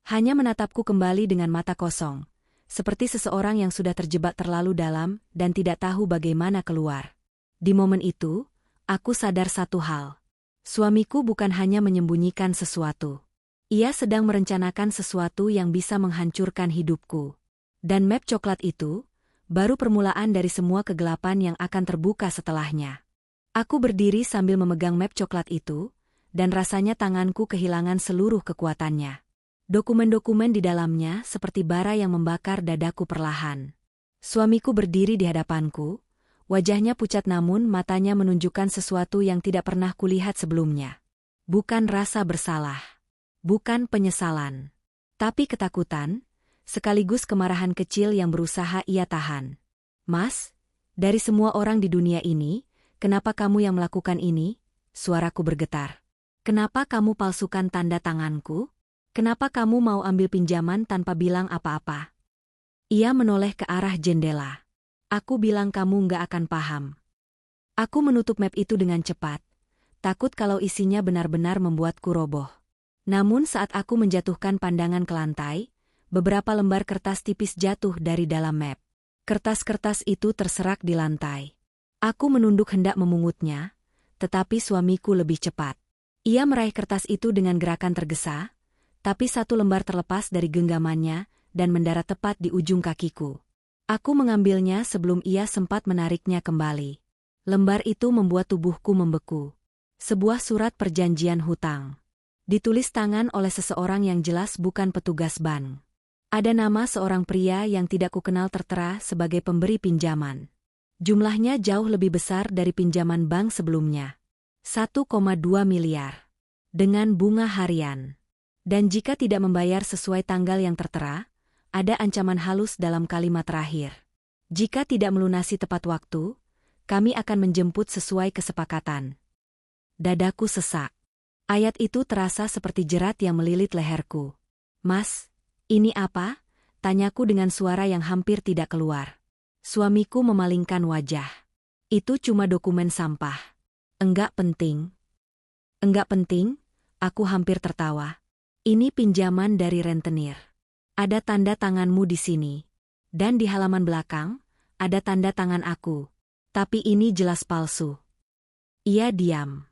Hanya menatapku kembali dengan mata kosong. Seperti seseorang yang sudah terjebak terlalu dalam dan tidak tahu bagaimana keluar. Di momen itu, aku sadar satu hal. Suamiku bukan hanya menyembunyikan sesuatu. Ia sedang merencanakan sesuatu yang bisa menghancurkan hidupku. Dan map coklat itu, baru permulaan dari semua kegelapan yang akan terbuka setelahnya. Aku berdiri sambil memegang map coklat itu, dan rasanya tanganku kehilangan seluruh kekuatannya. Dokumen-dokumen di dalamnya seperti bara yang membakar dadaku perlahan. Suamiku berdiri di hadapanku, wajahnya pucat namun matanya menunjukkan sesuatu yang tidak pernah kulihat sebelumnya. Bukan rasa bersalah, bukan penyesalan, tapi ketakutan, sekaligus kemarahan kecil yang berusaha ia tahan. "Mas, dari semua orang di dunia ini, kenapa kamu yang melakukan ini?" Suaraku bergetar. "Kenapa kamu palsukan tanda tanganku? Kenapa kamu mau ambil pinjaman tanpa bilang apa-apa?" Ia menoleh ke arah jendela. "Aku bilang kamu nggak akan paham." Aku menutup map itu dengan cepat, takut kalau isinya benar-benar membuatku roboh. Namun saat aku menjatuhkan pandangan ke lantai, beberapa lembar kertas tipis jatuh dari dalam map. Kertas-kertas itu terserak di lantai. Aku menunduk hendak memungutnya, tetapi suamiku lebih cepat. Ia meraih kertas itu dengan gerakan tergesa, tapi satu lembar terlepas dari genggamannya dan mendarat tepat di ujung kakiku. Aku mengambilnya sebelum ia sempat menariknya kembali. Lembar itu membuat tubuhku membeku. Sebuah surat perjanjian hutang. Ditulis tangan oleh seseorang yang jelas bukan petugas bank. Ada nama seorang pria yang tidak kukenal tertera sebagai pemberi pinjaman. Jumlahnya jauh lebih besar dari pinjaman bank sebelumnya. 1,2 miliar. Dengan bunga harian. Dan jika tidak membayar sesuai tanggal yang tertera, ada ancaman halus dalam kalimat terakhir. Jika tidak melunasi tepat waktu, kami akan menjemput sesuai kesepakatan. Dadaku sesak. Ayat itu terasa seperti jerat yang melilit leherku. "Mas, ini apa?" tanyaku dengan suara yang hampir tidak keluar. Suamiku memalingkan wajah. "Itu cuma dokumen sampah. Enggak penting." "Enggak penting?" Aku hampir tertawa. "Ini pinjaman dari rentenir. Ada tanda tanganmu di sini. Dan di halaman belakang, ada tanda tangan aku. Tapi ini jelas palsu." Ia diam.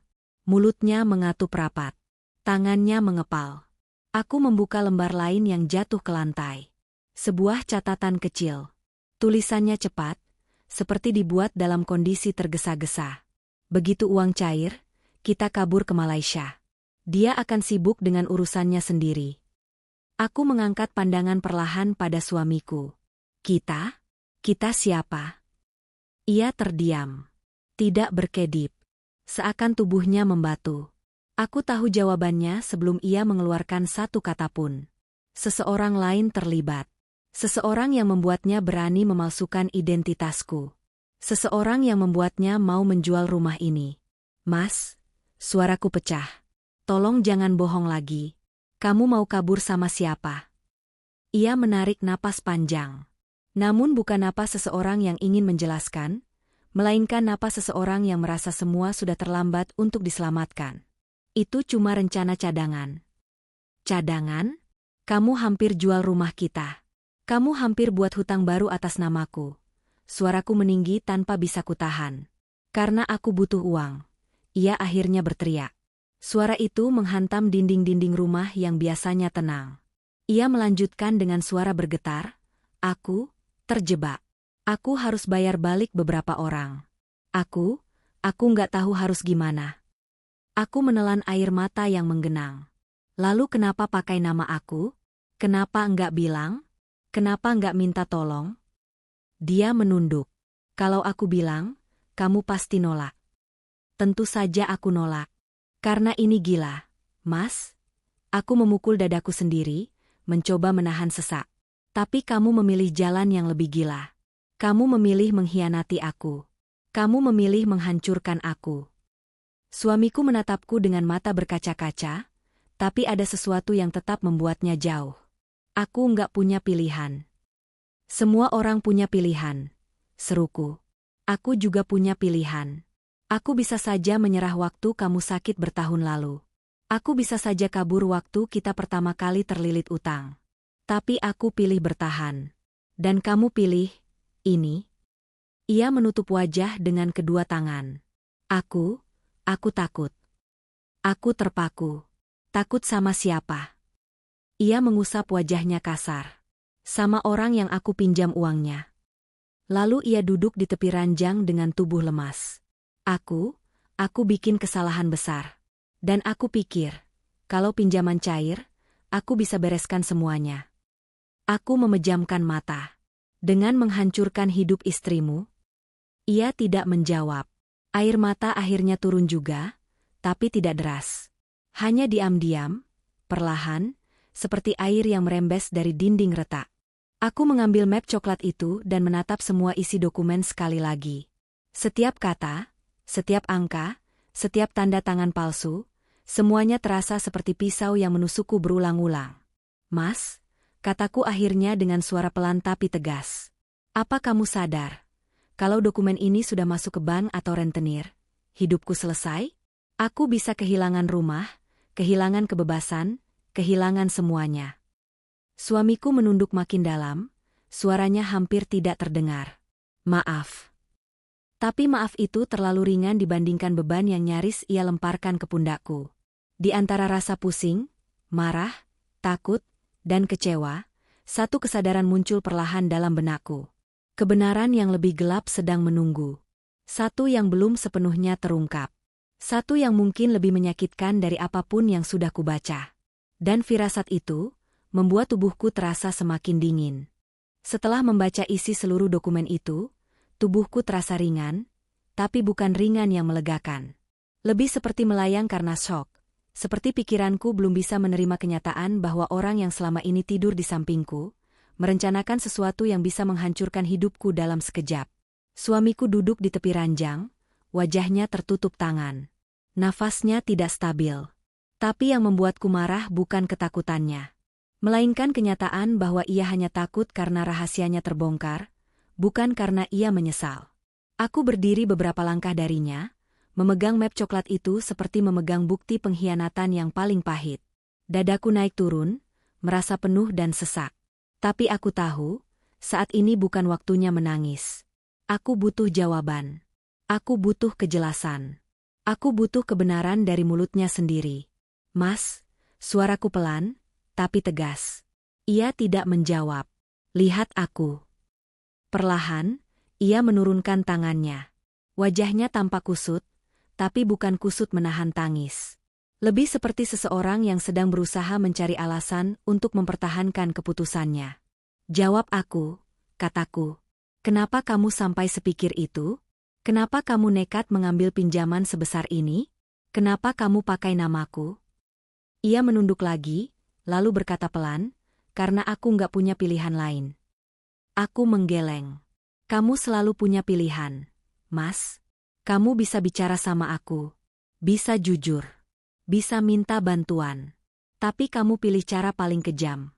Mulutnya mengatup rapat. Tangannya mengepal. Aku membuka lembar lain yang jatuh ke lantai. Sebuah catatan kecil. Tulisannya cepat, seperti dibuat dalam kondisi tergesa-gesa. "Begitu uang cair, kita kabur ke Malaysia. Dia akan sibuk dengan urusannya sendiri." Aku mengangkat pandangan perlahan pada suamiku. "Kita? Kita siapa?" Ia terdiam. Tidak berkedip. Seakan tubuhnya membatu. Aku tahu jawabannya sebelum ia mengeluarkan satu kata pun. Seseorang lain terlibat. Seseorang yang membuatnya berani memalsukan identitasku. Seseorang yang membuatnya mau menjual rumah ini. "Mas," suaraku pecah. "Tolong jangan bohong lagi. Kamu mau kabur sama siapa?" Ia menarik napas panjang. Namun bukan napas seseorang yang ingin menjelaskan, melainkan napas seseorang yang merasa semua sudah terlambat untuk diselamatkan. "Itu cuma rencana cadangan." "Cadangan? Kamu hampir jual rumah kita. Kamu hampir buat hutang baru atas namaku." Suaraku meninggi tanpa bisa kutahan. "Karena aku butuh uang." Ia akhirnya berteriak. Suara itu menghantam dinding-dinding rumah yang biasanya tenang. Ia melanjutkan dengan suara bergetar, "Aku terjebak. Aku harus bayar balik beberapa orang. Aku nggak tahu harus gimana." Aku menelan air mata yang menggenang. Lalu kenapa pakai nama aku? Kenapa enggak bilang? Kenapa enggak minta tolong? Dia menunduk. Kalau aku bilang, kamu pasti nolak. Tentu saja aku nolak. Karena ini gila, Mas. Aku memukul dadaku sendiri, mencoba menahan sesak. Tapi kamu memilih jalan yang lebih gila. Kamu memilih mengkhianati aku. Kamu memilih menghancurkan aku. Suamiku menatapku dengan mata berkaca-kaca, tapi ada sesuatu yang tetap membuatnya jauh. Aku enggak punya pilihan. Semua orang punya pilihan, seruku. Aku juga punya pilihan. Aku bisa saja menyerah waktu kamu sakit bertahun lalu. Aku bisa saja kabur waktu kita pertama kali terlilit utang. Tapi aku pilih bertahan. Dan kamu pilih ini. Ia menutup wajah dengan kedua tangan. Aku takut. Aku terpaku. Takut sama siapa? Ia mengusap wajahnya kasar. Sama orang yang aku pinjam uangnya. Lalu ia duduk di tepi ranjang dengan tubuh lemas. Aku bikin kesalahan besar. Dan aku pikir, kalau pinjaman cair, aku bisa bereskan semuanya. Aku memejamkan mata. Dengan menghancurkan hidup istrimu? Ia tidak menjawab. Air mata akhirnya turun juga, tapi tidak deras. Hanya diam-diam, perlahan, seperti air yang merembes dari dinding retak. Aku mengambil map coklat itu dan menatap semua isi dokumen sekali lagi. Setiap kata, setiap angka, setiap tanda tangan palsu, semuanya terasa seperti pisau yang menusukku berulang-ulang. Mas, kataku akhirnya dengan suara pelan tapi tegas. Apa kamu sadar? Kalau dokumen ini sudah masuk ke bank atau rentenir, hidupku selesai? Aku bisa kehilangan rumah, kehilangan kebebasan, kehilangan semuanya. Suamiku menunduk makin dalam, suaranya hampir tidak terdengar. Maaf. Tapi maaf itu terlalu ringan dibandingkan beban yang nyaris ia lemparkan ke pundakku. Di antara rasa pusing, marah, takut, dan kecewa, satu kesadaran muncul perlahan dalam benakku. Kebenaran yang lebih gelap sedang menunggu. Satu yang belum sepenuhnya terungkap. Satu yang mungkin lebih menyakitkan dari apapun yang sudah kubaca. Dan firasat itu membuat tubuhku terasa semakin dingin. Setelah membaca isi seluruh dokumen itu, tubuhku terasa ringan, tapi bukan ringan yang melegakan. Lebih seperti melayang karena shock. Seperti pikiranku belum bisa menerima kenyataan bahwa orang yang selama ini tidur di sampingku, merencanakan sesuatu yang bisa menghancurkan hidupku dalam sekejap. Suamiku duduk di tepi ranjang, wajahnya tertutup tangan. Nafasnya tidak stabil. Tapi yang membuatku marah bukan ketakutannya, melainkan kenyataan bahwa ia hanya takut karena rahasianya terbongkar, bukan karena ia menyesal. Aku berdiri beberapa langkah darinya, memegang map coklat itu seperti memegang bukti pengkhianatan yang paling pahit. Dadaku naik turun, merasa penuh dan sesak. Tapi aku tahu, saat ini bukan waktunya menangis. Aku butuh jawaban. Aku butuh kejelasan. Aku butuh kebenaran dari mulutnya sendiri. Mas, suaraku pelan, tapi tegas. Ia tidak menjawab. Lihat aku. Perlahan, ia menurunkan tangannya. Wajahnya tampak kusut, tapi bukan kusut menahan tangis. Lebih seperti seseorang yang sedang berusaha mencari alasan untuk mempertahankan keputusannya. Jawab aku, kataku. Kenapa kamu sampai sepikir itu? Kenapa kamu nekat mengambil pinjaman sebesar ini? Kenapa kamu pakai namaku? Ia menunduk lagi, lalu berkata pelan, karena aku nggak punya pilihan lain. Aku menggeleng. Kamu selalu punya pilihan, Mas. Kamu bisa bicara sama aku. Bisa jujur. Bisa minta bantuan. Tapi kamu pilih cara paling kejam.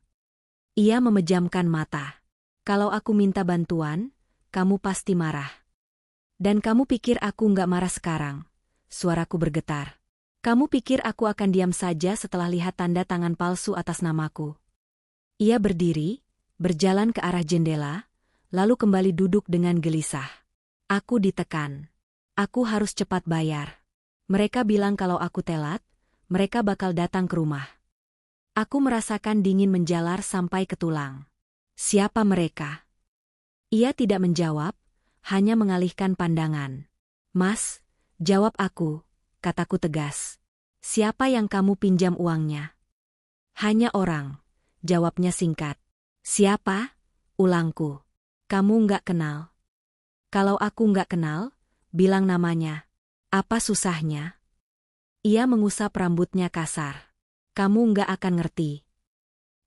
Ia memejamkan mata. Kalau aku minta bantuan, kamu pasti marah. Dan kamu pikir aku nggak marah sekarang? Suaraku bergetar. Kamu pikir aku akan diam saja setelah lihat tanda tangan palsu atas namaku? Ia berdiri, berjalan ke arah jendela, lalu kembali duduk dengan gelisah. Aku ditekan. Aku harus cepat bayar. Mereka bilang kalau aku telat, mereka bakal datang ke rumah. Aku merasakan dingin menjalar sampai ke tulang. Siapa mereka? Ia tidak menjawab, hanya mengalihkan pandangan. Mas, jawab aku, kataku tegas. Siapa yang kamu pinjam uangnya? Hanya orang, jawabnya singkat. Siapa? Ulangku. Kamu nggak kenal. Kalau aku nggak kenal, bilang namanya. Apa susahnya? Ia mengusap rambutnya kasar. Kamu nggak akan ngerti.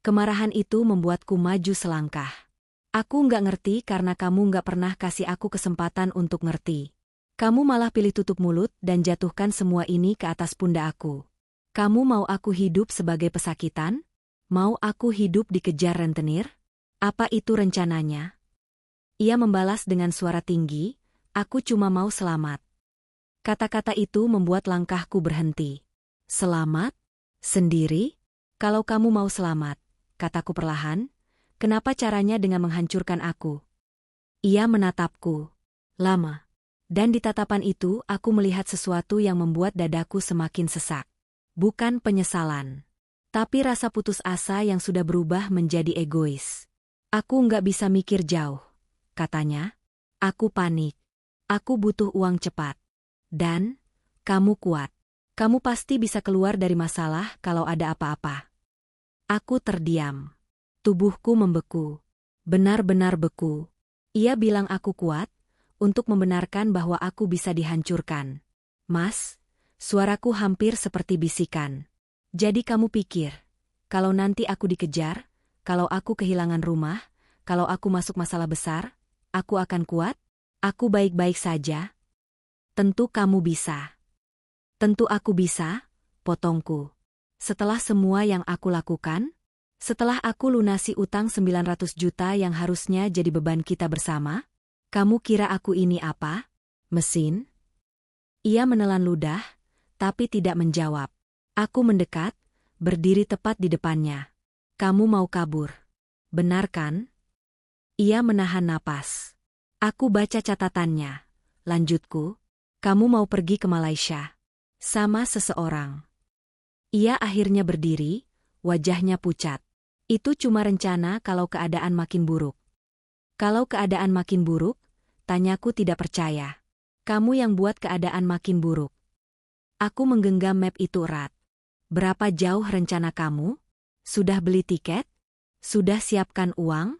Kemarahan itu membuatku maju selangkah. Aku nggak ngerti karena kamu nggak pernah kasih aku kesempatan untuk ngerti. Kamu malah pilih tutup mulut dan jatuhkan semua ini ke atas pundak aku. Kamu mau aku hidup sebagai pesakitan? Mau aku hidup dikejar rentenir? Apa itu rencananya? Ia membalas dengan suara tinggi, aku cuma mau selamat. Kata-kata itu membuat langkahku berhenti. Selamat? Sendiri? Kalau kamu mau selamat, kataku perlahan, kenapa caranya dengan menghancurkan aku? Ia menatapku. Lama. Dan di tatapan itu aku melihat sesuatu yang membuat dadaku semakin sesak. Bukan penyesalan. Tapi rasa putus asa yang sudah berubah menjadi egois. Aku nggak bisa mikir jauh, katanya. Aku panik. Aku butuh uang cepat. Dan, kamu kuat. Kamu pasti bisa keluar dari masalah kalau ada apa-apa. Aku terdiam. Tubuhku membeku. Benar-benar beku. Ia bilang aku kuat, untuk membenarkan bahwa aku bisa dihancurkan. Mas, suaraku hampir seperti bisikan. Jadi kamu pikir, kalau nanti aku dikejar, kalau aku kehilangan rumah, kalau aku masuk masalah besar, aku akan kuat? Aku baik-baik saja? Tentu kamu bisa. Tentu aku bisa, potongku. Setelah semua yang aku lakukan, setelah aku lunasi utang 900 juta yang harusnya jadi beban kita bersama, kamu kira aku ini apa? Mesin? Ia menelan ludah, tapi tidak menjawab. Aku mendekat, berdiri tepat di depannya. Kamu mau kabur. Benar kan? Ia menahan napas. Aku baca catatannya. Lanjutku. Kamu mau pergi ke Malaysia. Sama seseorang. Ia akhirnya berdiri, wajahnya pucat. Itu cuma rencana kalau keadaan makin buruk. Kalau keadaan makin buruk, tanyaku tidak percaya. Kamu yang buat keadaan makin buruk. Aku menggenggam map itu erat. Berapa jauh rencana kamu? Sudah beli tiket? Sudah siapkan uang?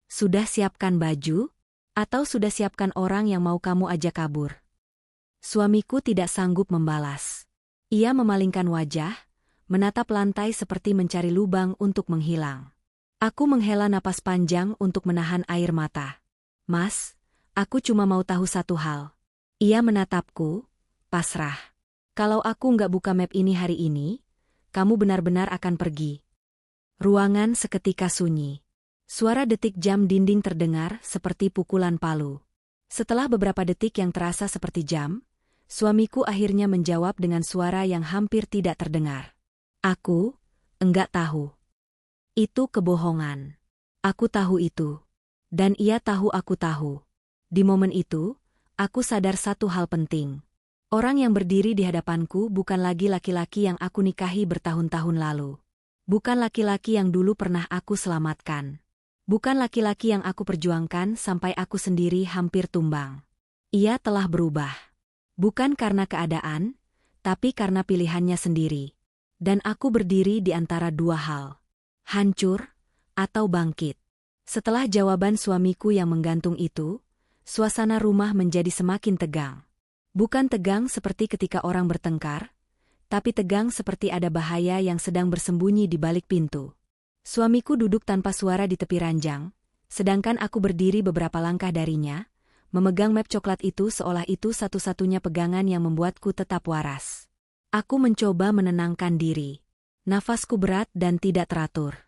Sudah siapkan baju? Atau sudah siapkan orang yang mau kamu ajak kabur? Suamiku tidak sanggup membalas. Ia memalingkan wajah, menatap lantai seperti mencari lubang untuk menghilang. Aku menghela napas panjang untuk menahan air mata. Mas, aku cuma mau tahu satu hal. Ia menatapku, pasrah. Kalau aku nggak buka map ini hari ini, kamu benar-benar akan pergi. Ruangan seketika sunyi. Suara detik jam dinding terdengar seperti pukulan palu. Setelah beberapa detik yang terasa seperti jam, suamiku akhirnya menjawab dengan suara yang hampir tidak terdengar. Aku, enggak tahu. Itu kebohongan. Aku tahu itu. Dan ia tahu aku tahu. Di momen itu, aku sadar satu hal penting. Orang yang berdiri di hadapanku bukan lagi laki-laki yang aku nikahi bertahun-tahun lalu. Bukan laki-laki yang dulu pernah aku selamatkan. Bukan laki-laki yang aku perjuangkan sampai aku sendiri hampir tumbang. Ia telah berubah. Bukan karena keadaan, tapi karena pilihannya sendiri. Dan aku berdiri di antara dua hal. Hancur, atau bangkit. Setelah jawaban suamiku yang menggantung itu, suasana rumah menjadi semakin tegang. Bukan tegang seperti ketika orang bertengkar, tapi tegang seperti ada bahaya yang sedang bersembunyi di balik pintu. Suamiku duduk tanpa suara di tepi ranjang, sedangkan aku berdiri beberapa langkah darinya, memegang map coklat itu seolah itu satu-satunya pegangan yang membuatku tetap waras. Aku mencoba menenangkan diri. Nafasku berat dan tidak teratur.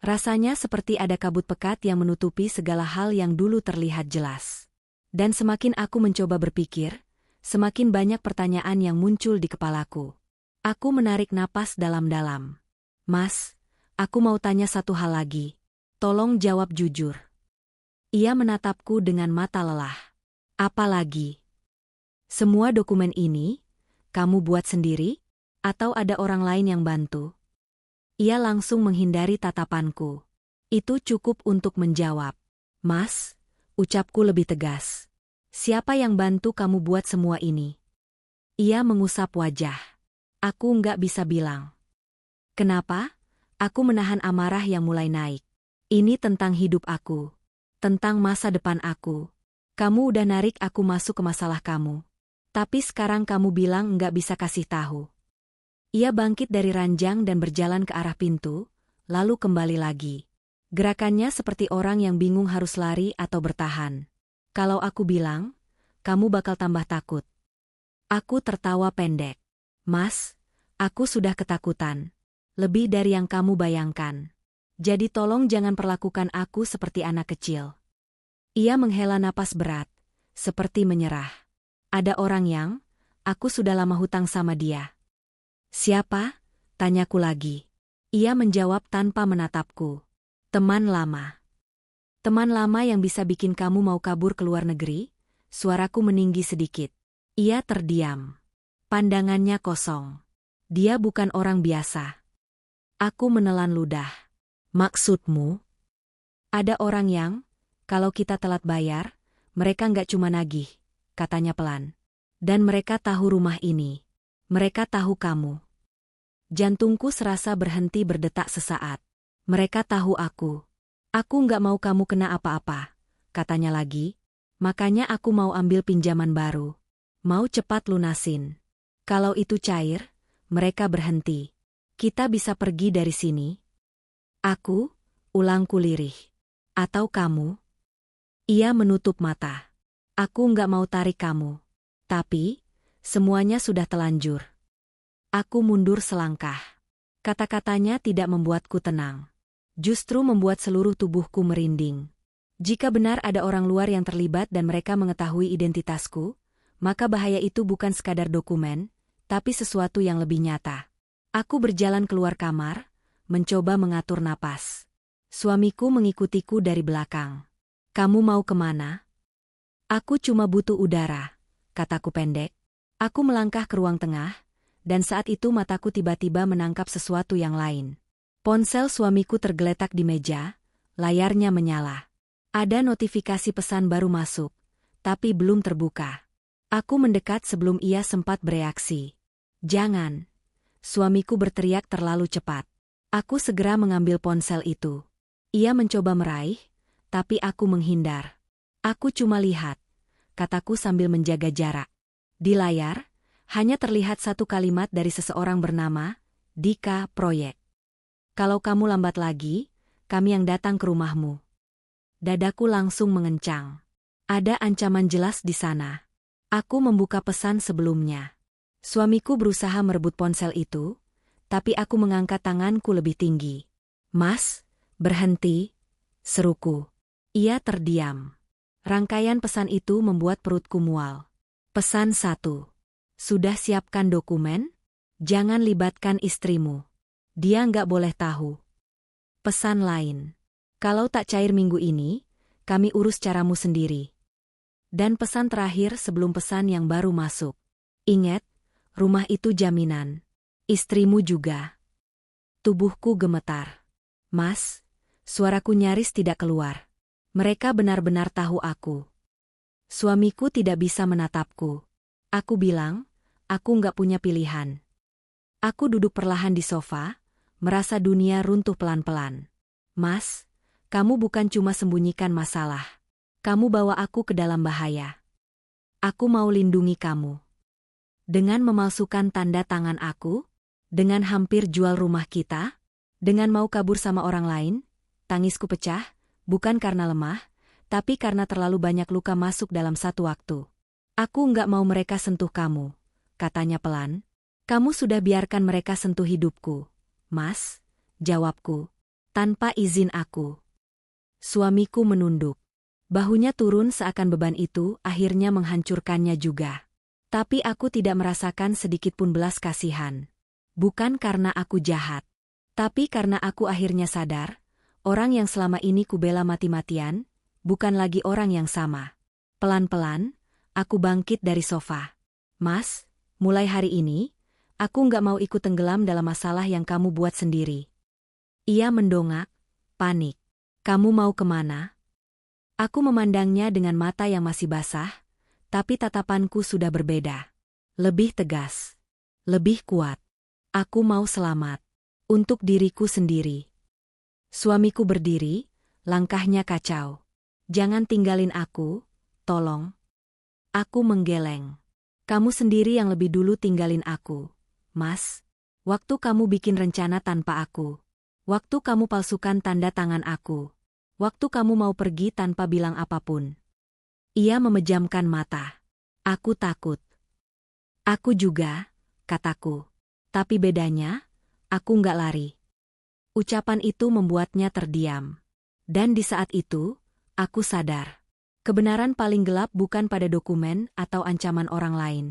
Rasanya seperti ada kabut pekat yang menutupi segala hal yang dulu terlihat jelas. Dan semakin aku mencoba berpikir, semakin banyak pertanyaan yang muncul di kepalaku. Aku menarik napas dalam-dalam. Mas, aku mau tanya satu hal lagi. Tolong jawab jujur. Ia menatapku dengan mata lelah. Apa lagi? Semua dokumen ini, kamu buat sendiri? Atau ada orang lain yang bantu? Ia langsung menghindari tatapanku. Itu cukup untuk menjawab. Mas, ucapku lebih tegas. Siapa yang bantu kamu buat semua ini? Ia mengusap wajah. Aku nggak bisa bilang. Kenapa? Aku menahan amarah yang mulai naik. Ini tentang hidup aku. Tentang masa depan aku. Kamu udah narik aku masuk ke masalah kamu. Tapi sekarang kamu bilang nggak bisa kasih tahu. Ia bangkit dari ranjang dan berjalan ke arah pintu, lalu kembali lagi. Gerakannya seperti orang yang bingung harus lari atau bertahan. Kalau aku bilang, kamu bakal tambah takut. Aku tertawa pendek. Mas, aku sudah ketakutan. Lebih dari yang kamu bayangkan. Jadi tolong jangan perlakukan aku seperti anak kecil. Ia menghela napas berat, seperti menyerah. Ada orang yang, aku sudah lama hutang sama dia. Siapa? Tanyaku lagi. Ia menjawab tanpa menatapku. Teman lama. Teman lama yang bisa bikin kamu mau kabur ke luar negeri? Suaraku meninggi sedikit. Ia terdiam. Pandangannya kosong. Dia bukan orang biasa. Aku menelan ludah. Maksudmu? Ada orang yang, kalau kita telat bayar, mereka nggak cuma nagih, katanya pelan. Dan mereka tahu rumah ini. Mereka tahu kamu. Jantungku serasa berhenti berdetak sesaat. Mereka tahu aku. Aku nggak mau kamu kena apa-apa, katanya lagi. Makanya aku mau ambil pinjaman baru. Mau cepat lunasin. Kalau itu cair, mereka berhenti. Kita bisa pergi dari sini. Aku, ulangku lirih. Atau kamu? Ia menutup mata. Aku nggak mau tarik kamu. Tapi, semuanya sudah telanjur. Aku mundur selangkah. Kata-katanya tidak membuatku tenang. Justru membuat seluruh tubuhku merinding. Jika benar ada orang luar yang terlibat dan mereka mengetahui identitasku, maka bahaya itu bukan sekadar dokumen, tapi sesuatu yang lebih nyata. Aku berjalan keluar kamar, mencoba mengatur napas. Suamiku mengikutiku dari belakang. Kamu mau kemana? Aku cuma butuh udara, kataku pendek. Aku melangkah ke ruang tengah, dan saat itu mataku tiba-tiba menangkap sesuatu yang lain. Ponsel suamiku tergeletak di meja, layarnya menyala. Ada notifikasi pesan baru masuk, tapi belum terbuka. Aku mendekat sebelum ia sempat bereaksi. Jangan. Suamiku berteriak terlalu cepat. Aku segera mengambil ponsel itu. Ia mencoba meraih, tapi aku menghindar. Aku cuma lihat, kataku sambil menjaga jarak. Di layar, hanya terlihat satu kalimat dari seseorang bernama Dika Proyek. Kalau kamu lambat lagi, kami yang datang ke rumahmu. Dadaku langsung mengencang. Ada ancaman jelas di sana. Aku membuka pesan sebelumnya. Suamiku berusaha merebut ponsel itu, tapi aku mengangkat tanganku lebih tinggi. Mas, berhenti, seruku. Ia terdiam. Rangkaian pesan itu membuat perutku mual. Pesan 1. Sudah siapkan dokumen? Jangan libatkan istrimu. Dia nggak boleh tahu. Pesan lain. Kalau tak cair minggu ini, kami urus caramu sendiri. Dan pesan terakhir sebelum pesan yang baru masuk. Ingat, rumah itu jaminan. Istrimu juga. Tubuhku gemetar. Mas, suaraku nyaris tidak keluar. Mereka benar-benar tahu aku. Suamiku tidak bisa menatapku. Aku bilang, aku nggak punya pilihan. Aku duduk perlahan di sofa, merasa dunia runtuh pelan-pelan. Mas, kamu bukan cuma sembunyikan masalah. Kamu bawa aku ke dalam bahaya. Aku mau lindungi kamu. Dengan memalsukan tanda tangan aku, dengan hampir jual rumah kita, dengan mau kabur sama orang lain, tangisku pecah, bukan karena lemah, tapi karena terlalu banyak luka masuk dalam satu waktu. Aku nggak mau mereka sentuh kamu, katanya pelan. Kamu sudah biarkan mereka sentuh hidupku. Mas, jawabku. Tanpa izin aku. Suamiku menunduk. Bahunya turun seakan beban itu akhirnya menghancurkannya juga. Tapi aku tidak merasakan sedikit pun belas kasihan. Bukan karena aku jahat. Tapi karena aku akhirnya sadar, orang yang selama ini kubela mati-matian, bukan lagi orang yang sama. Pelan-pelan, aku bangkit dari sofa. Mas, mulai hari ini, aku nggak mau ikut tenggelam dalam masalah yang kamu buat sendiri. Ia mendongak, panik. Kamu mau kemana? Aku memandangnya dengan mata yang masih basah, tapi tatapanku sudah berbeda. Lebih tegas. Lebih kuat. Aku mau selamat. Untuk diriku sendiri. Suamiku berdiri, langkahnya kacau. Jangan tinggalin aku, tolong. Aku menggeleng. Kamu sendiri yang lebih dulu tinggalin aku, Mas. Waktu kamu bikin rencana tanpa aku. Waktu kamu palsukan tanda tangan aku. Waktu kamu mau pergi tanpa bilang apapun. Ia memejamkan mata. Aku takut. Aku juga, kataku. Tapi bedanya, aku nggak lari. Ucapan itu membuatnya terdiam. Dan di saat itu, aku sadar. Kebenaran paling gelap bukan pada dokumen atau ancaman orang lain.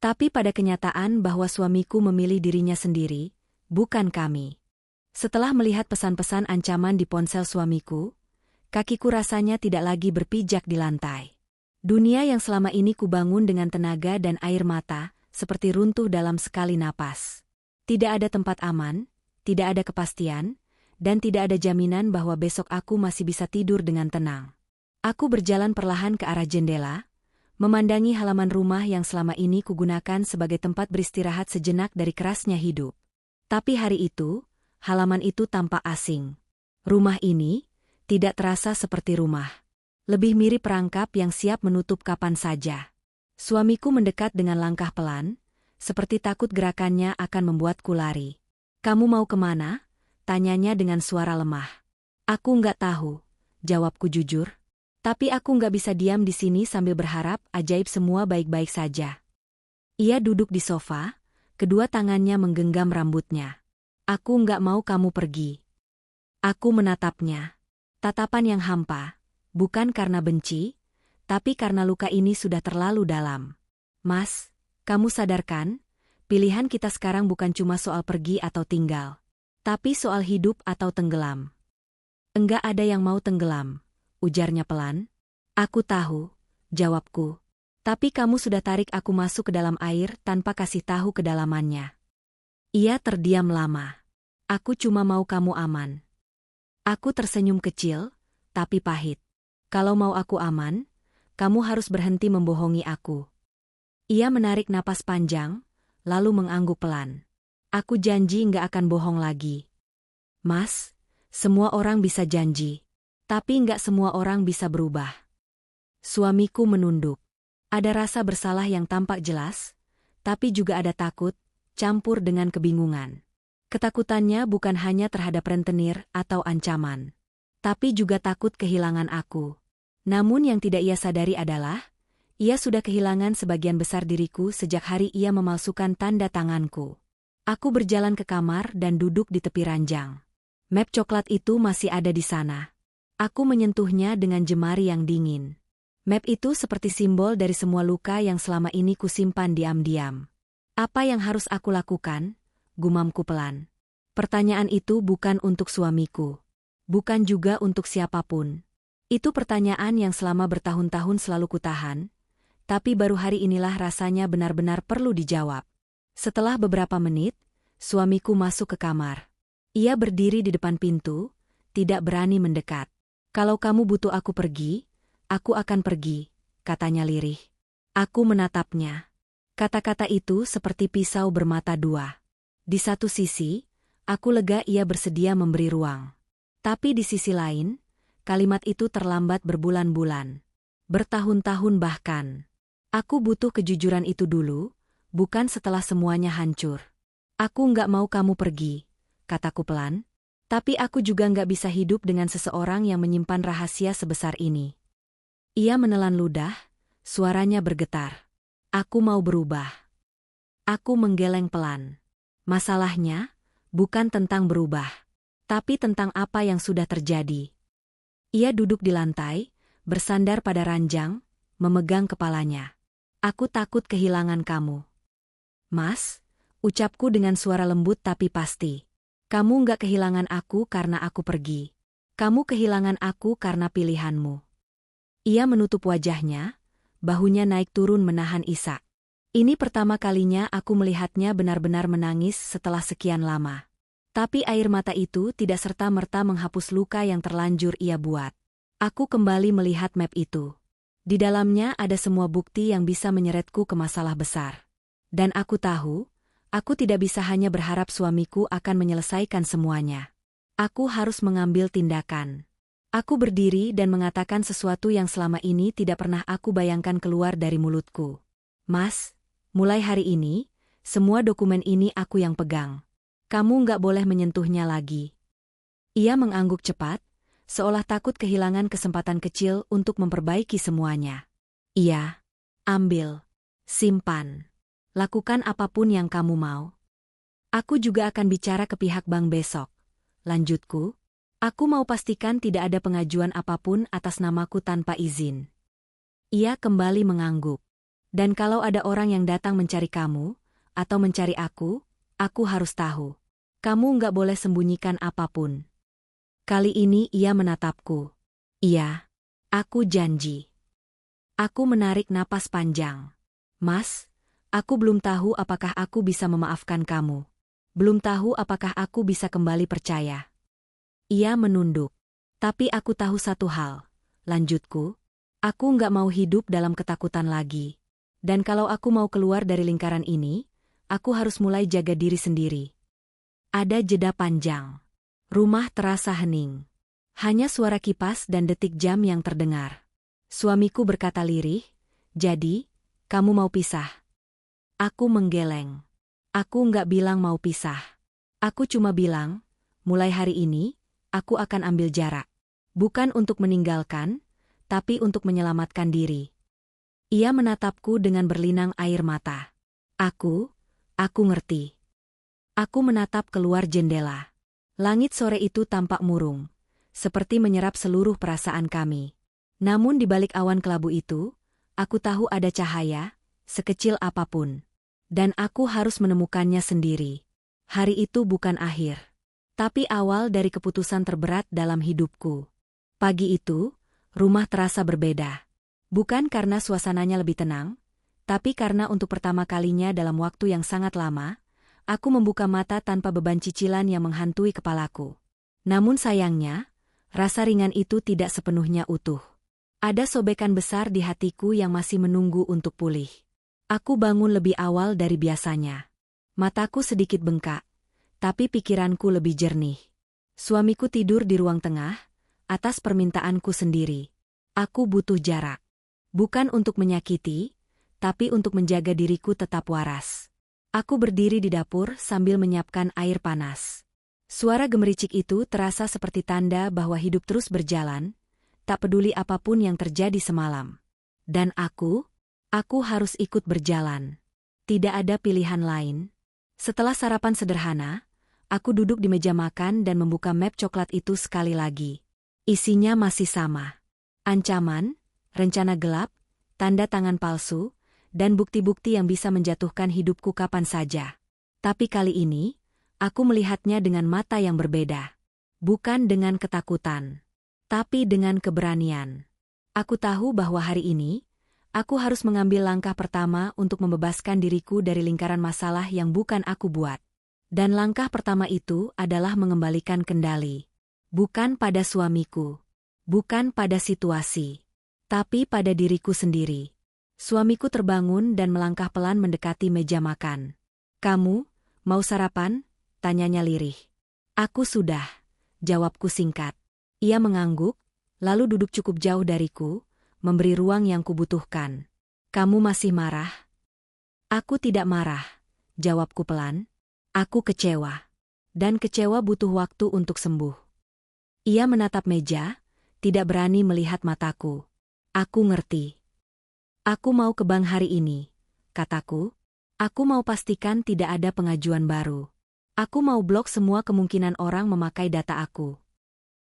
Tapi pada kenyataan bahwa suamiku memilih dirinya sendiri, bukan kami. Setelah melihat pesan-pesan ancaman di ponsel suamiku, kakiku rasanya tidak lagi berpijak di lantai. Dunia yang selama ini kubangun dengan tenaga dan air mata, seperti runtuh dalam sekali napas. Tidak ada tempat aman, tidak ada kepastian, dan tidak ada jaminan bahwa besok aku masih bisa tidur dengan tenang. Aku berjalan perlahan ke arah jendela, memandangi halaman rumah yang selama ini kugunakan sebagai tempat beristirahat sejenak dari kerasnya hidup. Tapi hari itu, halaman itu tampak asing. Rumah ini tidak terasa seperti rumah. Lebih mirip perangkap yang siap menutup kapan saja. Suamiku mendekat dengan langkah pelan, seperti takut gerakannya akan membuatku lari. "Kamu mau kemana?" tanyanya dengan suara lemah. "Aku nggak tahu," jawabku jujur. Tapi aku nggak bisa diam di sini sambil berharap ajaib semua baik-baik saja. Ia duduk di sofa, kedua tangannya menggenggam rambutnya. "Aku nggak mau kamu pergi." Aku menatapnya. Tatapan yang hampa, bukan karena benci, tapi karena luka ini sudah terlalu dalam. "Mas, kamu sadarkan, pilihan kita sekarang bukan cuma soal pergi atau tinggal, tapi soal hidup atau tenggelam." "Enggak ada yang mau tenggelam," ujarnya pelan. "Aku tahu," jawabku. "Tapi kamu sudah tarik aku masuk ke dalam air tanpa kasih tahu kedalamannya." Ia terdiam lama. "Aku cuma mau kamu aman." Aku tersenyum kecil, tapi pahit. "Kalau mau aku aman, kamu harus berhenti membohongi aku." Ia menarik napas panjang, lalu mengangguk pelan. "Aku janji nggak akan bohong lagi." "Mas, semua orang bisa janji. Tapi nggak semua orang bisa berubah." Suamiku menunduk. Ada rasa bersalah yang tampak jelas, tapi juga ada takut, campur dengan kebingungan. Ketakutannya bukan hanya terhadap rentenir atau ancaman, tapi juga takut kehilangan aku. Namun yang tidak ia sadari adalah, ia sudah kehilangan sebagian besar diriku sejak hari ia memalsukan tanda tanganku. Aku berjalan ke kamar dan duduk di tepi ranjang. Map coklat itu masih ada di sana. Aku menyentuhnya dengan jemari yang dingin. Map itu seperti simbol dari semua luka yang selama ini kusimpan diam-diam. "Apa yang harus aku lakukan?" gumamku pelan. Pertanyaan itu bukan untuk suamiku. Bukan juga untuk siapapun. Itu pertanyaan yang selama bertahun-tahun selalu kutahan, tapi baru hari inilah rasanya benar-benar perlu dijawab. Setelah beberapa menit, suamiku masuk ke kamar. Ia berdiri di depan pintu, tidak berani mendekat. "Kalau kamu butuh aku pergi, aku akan pergi," katanya lirih. Aku menatapnya. Kata-kata itu seperti pisau bermata dua. Di satu sisi, aku lega ia bersedia memberi ruang. Tapi di sisi lain, kalimat itu terlambat berbulan-bulan. Bertahun-tahun bahkan. Aku butuh kejujuran itu dulu, bukan setelah semuanya hancur. "Aku nggak mau kamu pergi," kataku pelan. "Tapi aku juga nggak bisa hidup dengan seseorang yang menyimpan rahasia sebesar ini." Ia menelan ludah, suaranya bergetar. "Aku mau berubah." Aku menggeleng pelan. Masalahnya, bukan tentang berubah, tapi tentang apa yang sudah terjadi. Ia duduk di lantai, bersandar pada ranjang, memegang kepalanya. "Aku takut kehilangan kamu." "Mas," ucapku dengan suara lembut tapi pasti. "Kamu nggak kehilangan aku karena aku pergi. Kamu kehilangan aku karena pilihanmu." Ia menutup wajahnya, bahunya naik turun menahan isak. Ini pertama kalinya aku melihatnya benar-benar menangis setelah sekian lama. Tapi air mata itu tidak serta-merta menghapus luka yang terlanjur ia buat. Aku kembali melihat map itu. Di dalamnya ada semua bukti yang bisa menyeretku ke masalah besar. Dan aku tahu, Aku tidak bisa hanya berharap suamiku akan menyelesaikan semuanya. Aku harus mengambil tindakan. Aku berdiri dan mengatakan sesuatu yang selama ini tidak pernah aku bayangkan keluar dari mulutku. Mas, mulai hari ini, semua dokumen ini aku yang pegang. Kamu nggak boleh menyentuhnya lagi. Ia mengangguk cepat, seolah takut kehilangan kesempatan kecil untuk memperbaiki semuanya. Iya, ambil, simpan, lakukan apapun yang kamu mau. Aku juga akan bicara ke pihak bank besok. Lanjutku, aku mau pastikan tidak ada pengajuan apapun atas namaku tanpa izin. Ia kembali mengangguk. Dan kalau ada orang yang datang mencari kamu, atau mencari aku harus tahu. Kamu nggak boleh sembunyikan apapun. Kali ini ia menatapku. Iya, aku janji. Aku menarik napas panjang. Mas, aku belum tahu apakah aku bisa memaafkan kamu. Belum tahu apakah aku bisa kembali percaya. Ia menunduk. Tapi aku tahu satu hal. Lanjutku, aku nggak mau hidup dalam ketakutan lagi. Dan kalau aku mau keluar dari lingkaran ini, aku harus mulai jaga diri sendiri. Ada jeda panjang. Rumah terasa hening. Hanya suara kipas dan detik jam yang terdengar. Suamiku berkata lirih, "Jadi, kamu mau pisah?" Aku menggeleng. Aku nggak bilang mau pisah. Aku cuma bilang, mulai hari ini, aku akan ambil jarak. Bukan untuk meninggalkan, tapi untuk menyelamatkan diri. Ia menatapku dengan berlinang air mata. Aku ngerti. Aku menatap keluar jendela. Langit sore itu tampak murung, seperti menyerap seluruh perasaan kami. Namun di balik awan kelabu itu, aku tahu ada cahaya, sekecil apapun. Dan aku harus menemukannya sendiri. Hari itu bukan akhir, tapi awal dari keputusan terberat dalam hidupku. Pagi itu, rumah terasa berbeda. Bukan karena suasananya lebih tenang, tapi karena untuk pertama kalinya dalam waktu yang sangat lama, aku membuka mata tanpa beban cicilan yang menghantui kepalaku. Namun sayangnya, rasa ringan itu tidak sepenuhnya utuh. Ada sobekan besar di hatiku yang masih menunggu untuk pulih. Aku bangun lebih awal dari biasanya. Mataku sedikit bengkak, tapi pikiranku lebih jernih. Suamiku tidur di ruang tengah, atas permintaanku sendiri. Aku butuh jarak. Bukan untuk menyakiti, tapi untuk menjaga diriku tetap waras. Aku berdiri di dapur sambil menyiapkan air panas. Suara gemericik itu terasa seperti tanda bahwa hidup terus berjalan, tak peduli apapun yang terjadi semalam. Dan aku harus ikut berjalan. Tidak ada pilihan lain. Setelah sarapan sederhana, aku duduk di meja makan dan membuka map coklat itu sekali lagi. Isinya masih sama. Ancaman, rencana gelap, tanda tangan palsu, dan bukti-bukti yang bisa menjatuhkan hidupku kapan saja. Tapi kali ini, aku melihatnya dengan mata yang berbeda. Bukan dengan ketakutan, tapi dengan keberanian. Aku tahu bahwa hari ini, aku harus mengambil langkah pertama untuk membebaskan diriku dari lingkaran masalah yang bukan aku buat. Dan langkah pertama itu adalah mengembalikan kendali. Bukan pada suamiku, bukan pada situasi, tapi pada diriku sendiri. Suamiku terbangun dan melangkah pelan mendekati meja makan. "Kamu, mau sarapan?" tanyanya lirih. "Aku sudah," jawabku singkat. Ia mengangguk, lalu duduk cukup jauh dariku, memberi ruang yang kubutuhkan. "Kamu masih marah?" "Aku tidak marah," jawabku pelan. "Aku kecewa. Dan kecewa butuh waktu untuk sembuh." Ia menatap meja, tidak berani melihat mataku. "Aku ngerti. Aku mau ke bank hari ini," kataku. "Aku mau pastikan tidak ada pengajuan baru. Aku mau blok semua kemungkinan orang memakai data aku."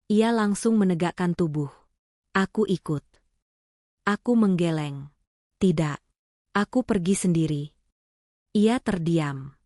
Ia langsung menegakkan tubuh. Aku ikut. Aku menggeleng. "Tidak. Aku pergi sendiri." Ia terdiam.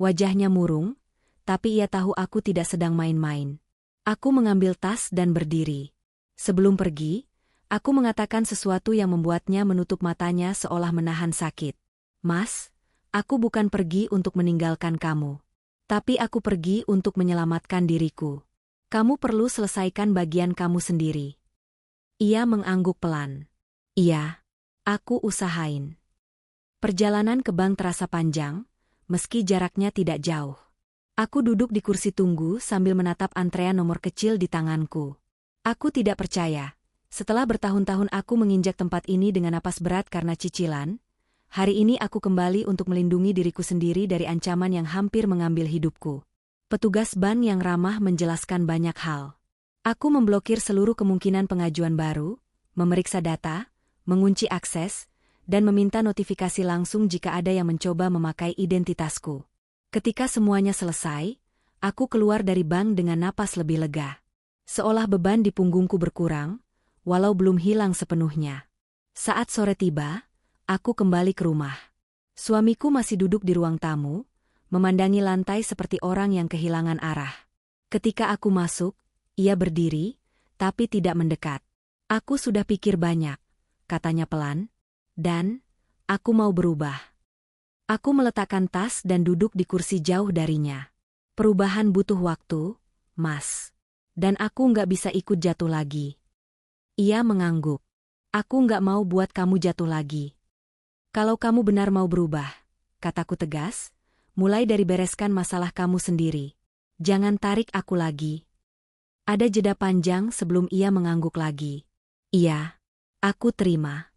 Wajahnya murung, tapi ia tahu aku tidak sedang main-main. Aku mengambil tas dan berdiri. Sebelum pergi, aku mengatakan sesuatu yang membuatnya menutup matanya seolah menahan sakit. "Mas, aku bukan pergi untuk meninggalkan kamu. Tapi aku pergi untuk menyelamatkan diriku. Kamu perlu selesaikan bagian kamu sendiri." Ia mengangguk pelan. "Iya, aku usahain." Perjalanan ke bank terasa panjang, meski jaraknya tidak jauh. Aku duduk di kursi tunggu sambil menatap antrean nomor kecil di tanganku. Aku tidak percaya. Setelah bertahun-tahun aku menginjak tempat ini dengan napas berat karena cicilan, hari ini aku kembali untuk melindungi diriku sendiri dari ancaman yang hampir mengambil hidupku. Petugas ban yang ramah menjelaskan banyak hal. Aku memblokir seluruh kemungkinan pengajuan baru, memeriksa data, mengunci akses, dan meminta notifikasi langsung jika ada yang mencoba memakai identitasku. Ketika semuanya selesai, aku keluar dari bank dengan napas lebih lega. Seolah beban di punggungku berkurang, walau belum hilang sepenuhnya. Saat sore tiba, aku kembali ke rumah. Suamiku masih duduk di ruang tamu, memandangi lantai seperti orang yang kehilangan arah. Ketika aku masuk, ia berdiri, tapi tidak mendekat. Aku sudah pikir banyak, katanya pelan, dan aku mau berubah. Aku meletakkan tas dan duduk di kursi jauh darinya. Perubahan butuh waktu, Mas. Dan aku nggak bisa ikut jatuh lagi. Ia mengangguk. Aku nggak mau buat kamu jatuh lagi. Kalau kamu benar mau berubah, kataku tegas, mulai dari bereskan masalah kamu sendiri. Jangan tarik aku lagi. Ada jeda panjang sebelum ia mengangguk lagi. Iya, aku terima.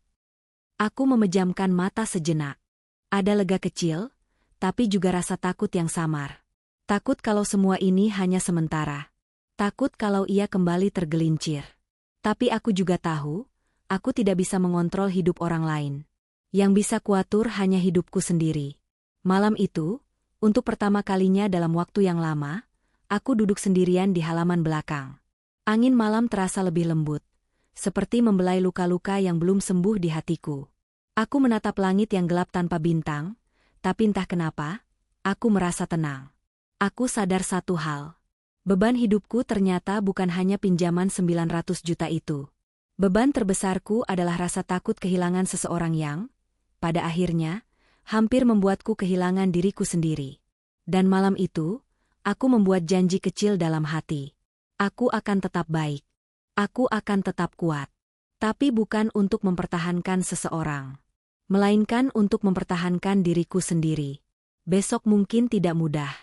Aku memejamkan mata sejenak. Ada lega kecil, tapi juga rasa takut yang samar. Takut kalau semua ini hanya sementara. Takut kalau ia kembali tergelincir. Tapi aku juga tahu, aku tidak bisa mengontrol hidup orang lain. Yang bisa kuatur hanya hidupku sendiri. Malam itu, untuk pertama kalinya dalam waktu yang lama, aku duduk sendirian di halaman belakang. Angin malam terasa lebih lembut, seperti membelai luka-luka yang belum sembuh di hatiku. Aku menatap langit yang gelap tanpa bintang, tapi entah kenapa, aku merasa tenang. Aku sadar satu hal. Beban hidupku ternyata bukan hanya pinjaman 900 juta itu. Beban terbesarku adalah rasa takut kehilangan seseorang yang, pada akhirnya, hampir membuatku kehilangan diriku sendiri. Dan malam itu, aku membuat janji kecil dalam hati. Aku akan tetap baik. Aku akan tetap kuat. Tapi bukan untuk mempertahankan seseorang, melainkan untuk mempertahankan diriku sendiri. Besok mungkin tidak mudah.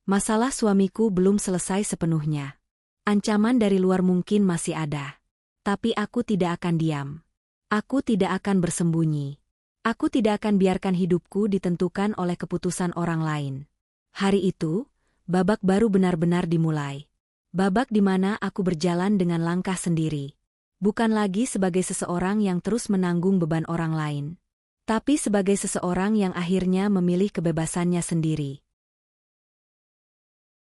Masalah suamiku belum selesai sepenuhnya. Ancaman dari luar mungkin masih ada. Tapi aku tidak akan diam. Aku tidak akan bersembunyi. Aku tidak akan biarkan hidupku ditentukan oleh keputusan orang lain. Hari itu, babak baru benar-benar dimulai. Babak di mana aku berjalan dengan langkah sendiri. Bukan lagi sebagai seseorang yang terus menanggung beban orang lain, tapi sebagai seseorang yang akhirnya memilih kebebasannya sendiri.